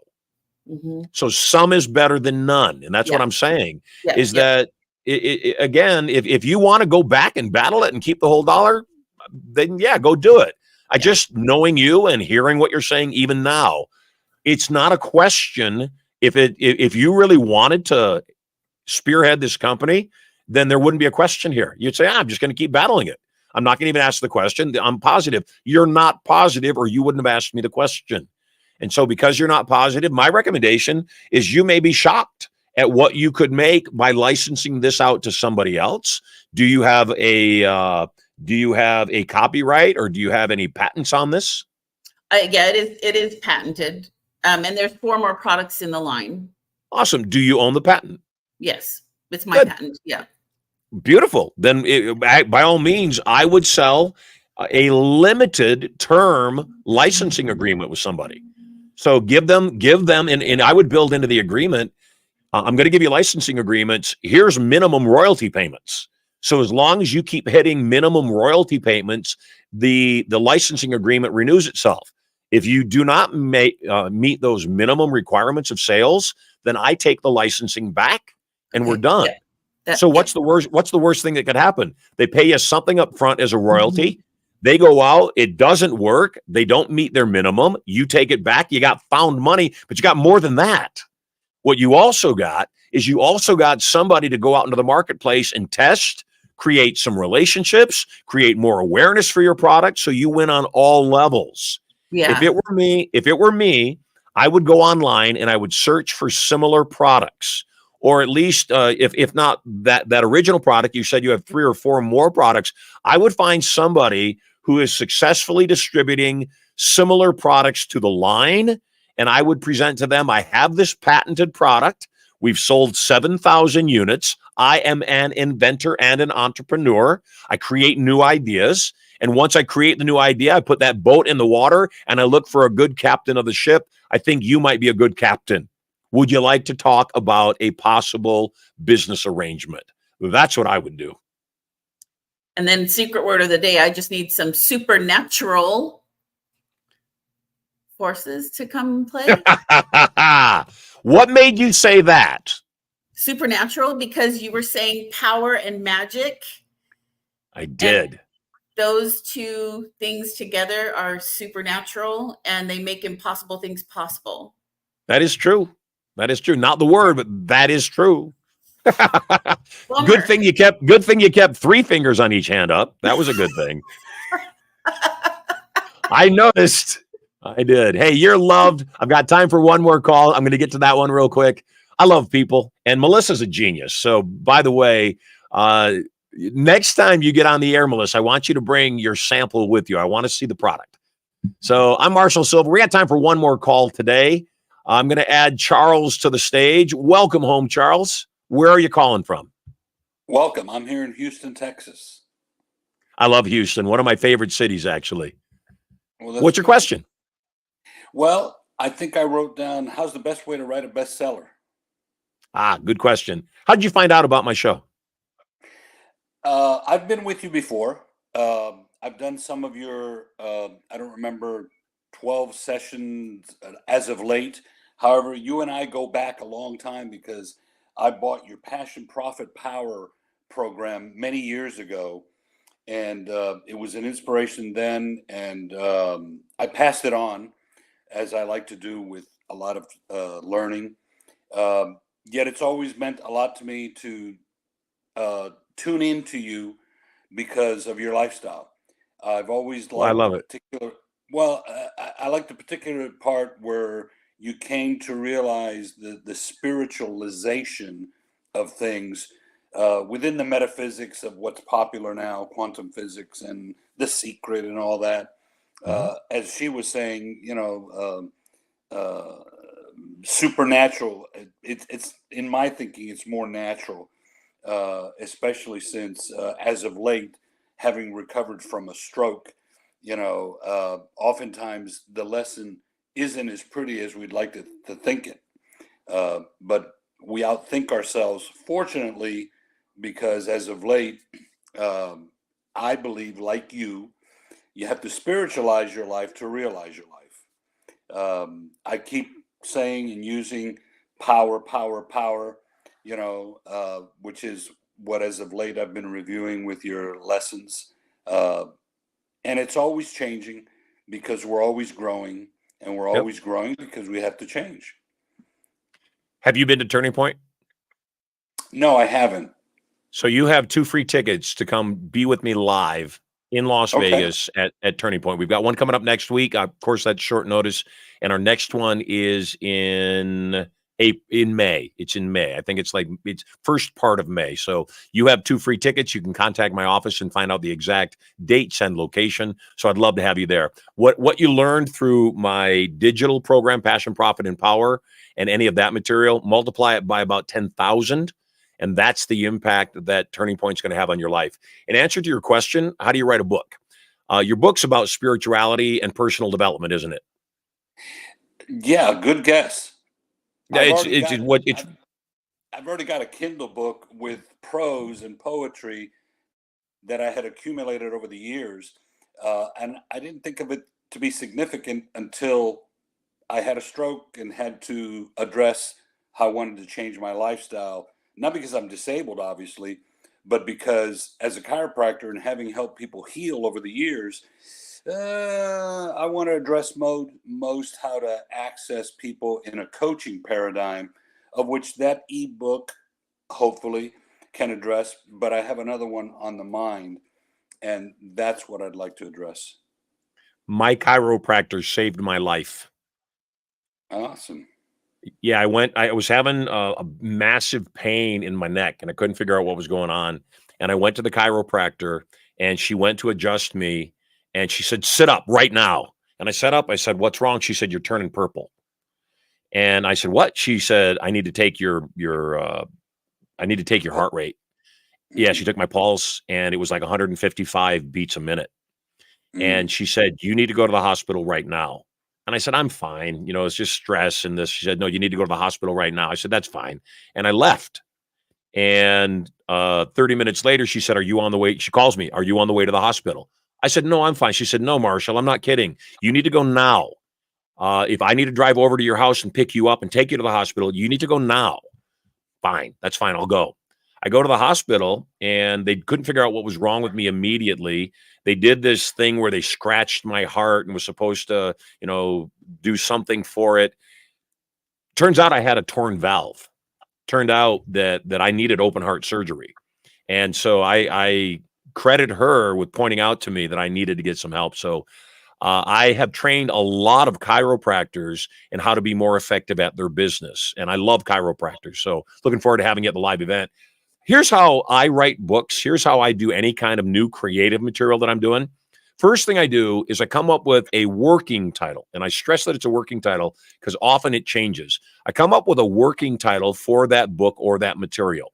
Mm-hmm. So some is better than none. And that's what I'm saying that again, if you want to go back and battle it and keep the whole dollar, then yeah, go do it. I just knowing you and hearing what you're saying, even now, it's not a question. If you really wanted to spearhead this company, then there wouldn't be a question here. You'd say, I'm just going to keep battling it. I'm not going to even ask the question. I'm positive. You're not positive, or you wouldn't have asked me the question. And so because you're not positive, my recommendation is you may be shocked at what you could make by licensing this out to somebody else. Do you have a copyright, or do you have any patents on this? Yeah, it is patented. And there's 4 more products in the line. Awesome. Do you own the patent? Yes, it's my patent. Yeah. Beautiful. Then by all means, I would sell a limited term licensing agreement with somebody. So give them, and I would build into the agreement, I'm going to give you licensing agreements. Here's minimum royalty payments. So as long as you keep hitting minimum royalty payments, the licensing agreement renews itself. If you do not meet those minimum requirements of sales, then I take the licensing back and we're done. Yeah. So what's the worst thing that could happen? They pay you something up front as a royalty. Mm-hmm. They go out, it doesn't work. They don't meet their minimum. You take it back. You got found money, but you got more than that. What you also got is somebody to go out into the marketplace and test, create some relationships, create more awareness for your product. So you win on all levels. Yeah. If it were me, I would go online and I would search for similar products, or at least if not that original product, you said you have 3 or 4 more products. I would find somebody who is successfully distributing similar products to the line. And I would present to them, I have this patented product. We've sold 7,000 units. I am an inventor and an entrepreneur. I create new ideas. And once I create the new idea, I put that boat in the water and I look for a good captain of the ship. I think you might be a good captain. Would you like to talk about a possible business arrangement? That's what I would do. And then secret word of the day, I just need some supernatural forces to come play. What made you say that? Supernatural, because you were saying power and magic. I did. And those two things together are supernatural and they make impossible things possible. That is true. That is true. Not the word, but that is true. Good thing you kept 3 fingers on each hand up. That was a good thing. I noticed. I did. Hey, you're loved. I've got time for one more call. I'm going to get to that one real quick. I love people, and Melissa's a genius. So, by the way, next time you get on the air, Melissa, I want you to bring your sample with you. I want to see the product. So, I'm Marshall Sylver. We got time for one more call today. I'm going to add Charles to the stage. Welcome home, Charles. Where are you calling from? Welcome. I'm here in Houston, Texas. I love Houston. One of my favorite cities, actually. Well, what's your question? Well, I think I wrote down, how's the best way to write a bestseller? Good question. How did you find out about my show? I've been with you before. I've done some of your, I don't remember, 12 sessions as of late. However, you and I go back a long time because I bought your Passion, Profit, Power program many years ago. And it was an inspiration then. And I passed it on, as I like to do with a lot of learning. Yet it's always meant a lot to me to tune into you because of your lifestyle. I've always liked I love it. I like the particular part where you came to realize the spiritualization of things within the metaphysics of what's popular now, quantum physics and The Secret and all that. As she was saying, supernatural. It's in my thinking, it's more natural, especially since as of late, having recovered from a stroke, oftentimes the lesson isn't as pretty as we'd like to think it. But we outthink ourselves, fortunately, because as of late, I believe, like you have to spiritualize your life to realize your life. I keep saying and using power, which is what as of late I've been reviewing with your lessons. And it's always changing because we're always growing, and we're always growing because we have to change. Have you been to Turning Point? No, I haven't. So you have 2 free tickets to come be with me live in Las Vegas at Turning Point. We've got one coming up next week. Of course, that's short notice. And our next one is in May. It's in May. I think it's first part of May. So you have 2 free tickets. You can contact my office and find out the exact dates and location. So I'd love to have you there. What you learned through my digital program, Passion, Profit, and Power, and any of that material, multiply it by about 10,000. And that's the impact that Turning Point is going to have on your life. In answer to your question, how do you write a book? Your book's about spirituality and personal development, isn't it? Yeah, good guess. I've already got a Kindle book with prose and poetry that I had accumulated over the years. And I didn't think of it to be significant until I had a stroke and had to address how I wanted to change my lifestyle. Not because I'm disabled, obviously, but because as a chiropractor and having helped people heal over the years, I want to address most how to access people in a coaching paradigm, of which that ebook hopefully can address. But I have another one on the mind, and that's what I'd like to address. My chiropractor saved my life. Awesome. Yeah, I was having a massive pain in my neck, and I couldn't figure out what was going on. And I went to the chiropractor, and she went to adjust me. And she said, sit up right now. And I sat up. I said, what's wrong? She said, you're turning purple. And I said, what? She said, I need to take your heart rate. Yeah, she took my pulse, and it was like 155 beats a minute. And she said, you need to go to the hospital right now. And I said, I'm fine. You know, it's just stress and this. She said, no, you need to go to the hospital right now. I said, that's fine. And I left. And 30 minutes later, she said, are you on the way? She calls me. Are you on the way to the hospital? I said, no, I'm fine. She said, no, Marshall, I'm not kidding. You need to go now. If I need to drive over to your house and pick you up and take you to the hospital, you need to go now. Fine. That's fine. I'll go. I go to the hospital, and they couldn't figure out what was wrong with me immediately. They did this thing where they scratched my heart and was supposed to, you know, do something for it. Turns out I had a torn valve. Turned out that I needed open heart surgery. And so I credit her with pointing out to me that I needed to get some help. So I have trained a lot of chiropractors in how to be more effective at their business. And I love chiropractors. So looking forward to having you at the live event. Here's how I write books. Here's how I do any kind of new creative material that I'm doing. First thing I do is I come up with a working title. And I stress that it's a working title because often it changes. I come up with a working title for that book or that material.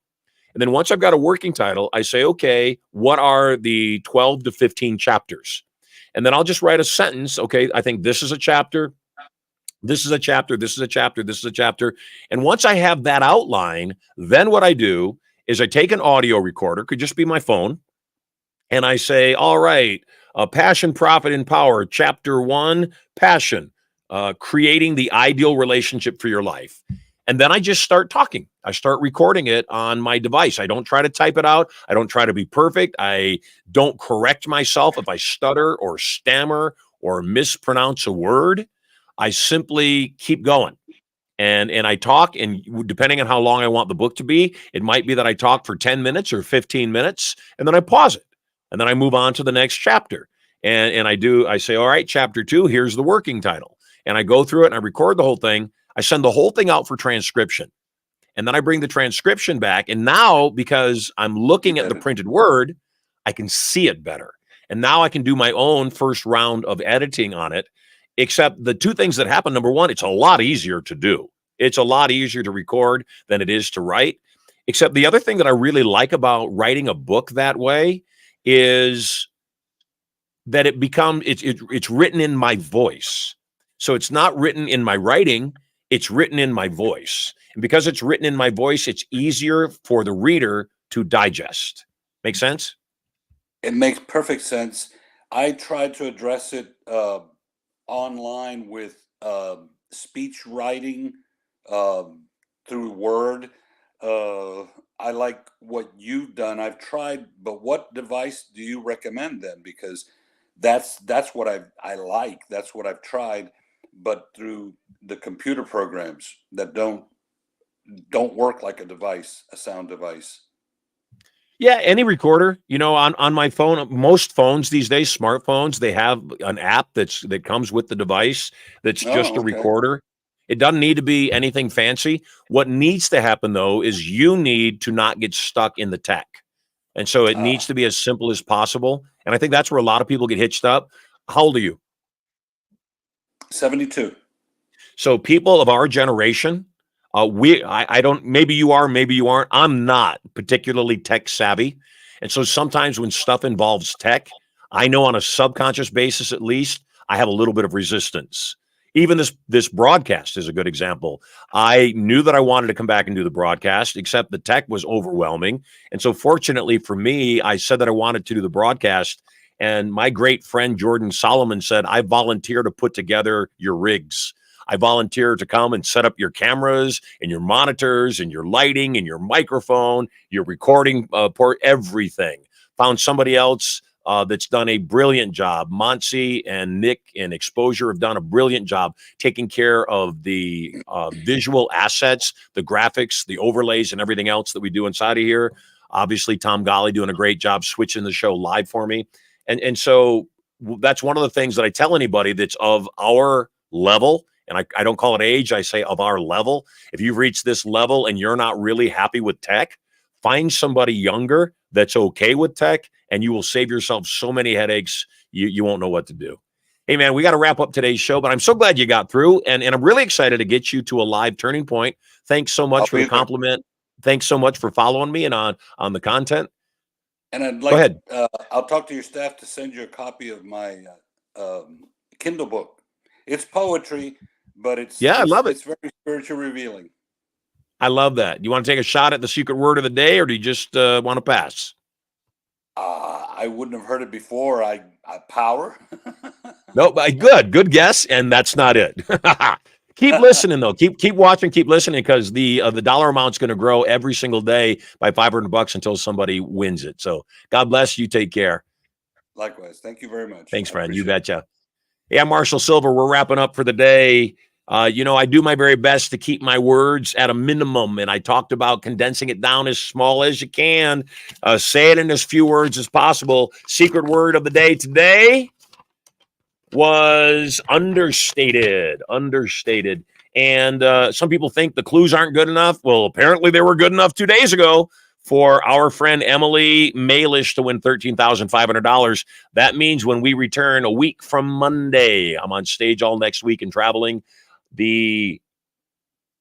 And then once I've got a working title, I say, okay, what are the 12 to 15 chapters? And then I'll just write a sentence. Okay, I think this is a chapter. This is a chapter. This is a chapter. This is a chapter. And once I have that outline, then what I do is I take an audio recorder, could just be my phone, and I say, all right, Passion, Profit, and Power, Chapter 1, Passion, creating the ideal relationship for your life. And then I just start talking. I start recording it on my device. I don't try to type it out. I don't try to be perfect. I don't correct myself if I stutter or stammer or mispronounce a word. I simply keep going. And I talk, and depending on how long I want the book to be, it might be that I talk for 10 minutes or 15 minutes, and then I pause it. And then I move on to the next chapter. And I say, all right, chapter 2, here's the working title. And I go through it and I record the whole thing. I send the whole thing out for transcription. And then I bring the transcription back. And now, because I'm looking at the printed word, I can see it better. And now I can do my own first round of editing on it. Except the two things that happen, number one, it's a lot easier to do. It's a lot easier to record than it is to write. Except the other thing that I really like about writing a book that way is that it's written in my voice. So it's not written in my writing, it's written in my voice. And because it's written in my voice, it's easier for the reader to digest. Make sense? It makes perfect sense. I tried to address it online with speech writing through Word. I like what you've done. I've tried, but what device do you recommend then? Because that's what I like. That's what I've tried, but through the computer programs that don't work like a sound device. Yeah, any recorder, on my phone, most phones these days, smartphones, they have an app that comes with the device that's just a recorder. It doesn't need to be anything fancy. What needs to happen, though, is you need to not get stuck in the tech. And so it needs to be as simple as possible. And I think that's where a lot of people get hitched up. How old are you? 72. So people of our generation, I don't, maybe you are, maybe you aren't. I'm not particularly tech savvy. And so sometimes when stuff involves tech, I know on a subconscious basis, at least, I have a little bit of resistance. Even this broadcast is a good example. I knew that I wanted to come back and do the broadcast, except the tech was overwhelming. And so fortunately for me, I said that I wanted to do the broadcast. And my great friend, Jordan Solomon, said, I volunteer to put together your rigs. I volunteer to come and set up your cameras and your monitors and your lighting and your microphone, your recording port, everything. Found somebody else that's done a brilliant job. Monsi and Nick and Exposure have done a brilliant job taking care of the visual assets, the graphics, the overlays, and everything else that we do inside of here. Obviously, Tom Golly doing a great job switching the show live for me. And so that's one of the things that I tell anybody that's of our level. And I don't call it age, I say of our level. If you've reached this level and you're not really happy with tech, find somebody younger that's okay with tech and you will save yourself so many headaches. You won't know what to do. Hey, man, we got to wrap up today's show, but I'm so glad you got through, and I'm really excited to get you to a live turning point. Thanks so much for the compliment. Thanks so much for following me and on the content. And I'd Go ahead. I'll talk to your staff to send you a copy of my Kindle book. It's poetry, but I love it. It's very spiritual revealing. I love that. You want to take a shot at the secret word of the day, or do you just want to pass? I wouldn't have heard it before. I power. No, good guess, and that's not it. Keep listening though. Keep watching. Keep listening, because the dollar amount's going to grow every single day by $500 until somebody wins it. So God bless you. Take care. Likewise. Thank you very much. Thanks, friend. You betcha. Yeah, Marshall Sylver. We're wrapping up for the day. I do my very best to keep my words at a minimum, and I talked about condensing it down as small as you can. Say it in as few words as possible. Secret word of the day today was understated. And some people think the clues aren't good enough. Well, apparently they were good enough 2 days ago for our friend Emily Malish to win $13,500. That means when we return a week from Monday, I'm on stage all next week and traveling. The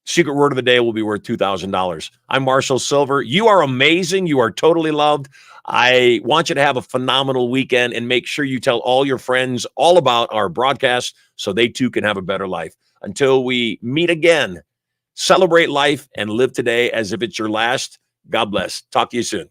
secret word of the day will be worth $2,000. I'm Marshall Sylver. You are amazing. You are totally loved. I want you to have a phenomenal weekend, and make sure you tell all your friends all about our broadcast so they too can have a better life. Until we meet again, celebrate life and live today as if it's your last. God bless. Talk to you soon.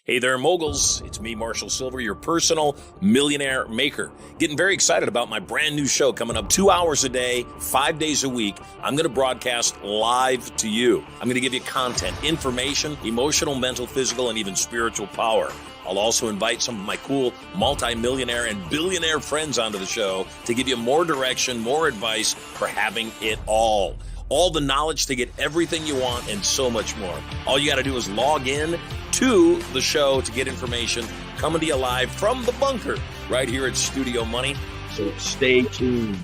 Hey there, moguls. It's me, Marshall Sylver, your personal millionaire maker. Getting very excited about my brand new show coming up 2 hours a day, 5 days a week. I'm going to broadcast live to you. I'm going to give you content, information, emotional, mental, physical, and even spiritual power. I'll also invite some of my cool multi-millionaire and billionaire friends onto the show to give you more direction, more advice for having it all. All the knowledge to get everything you want and so much more. All you got to do is log in to the show to get information coming to you live from the bunker right here at Studio Money. So stay tuned.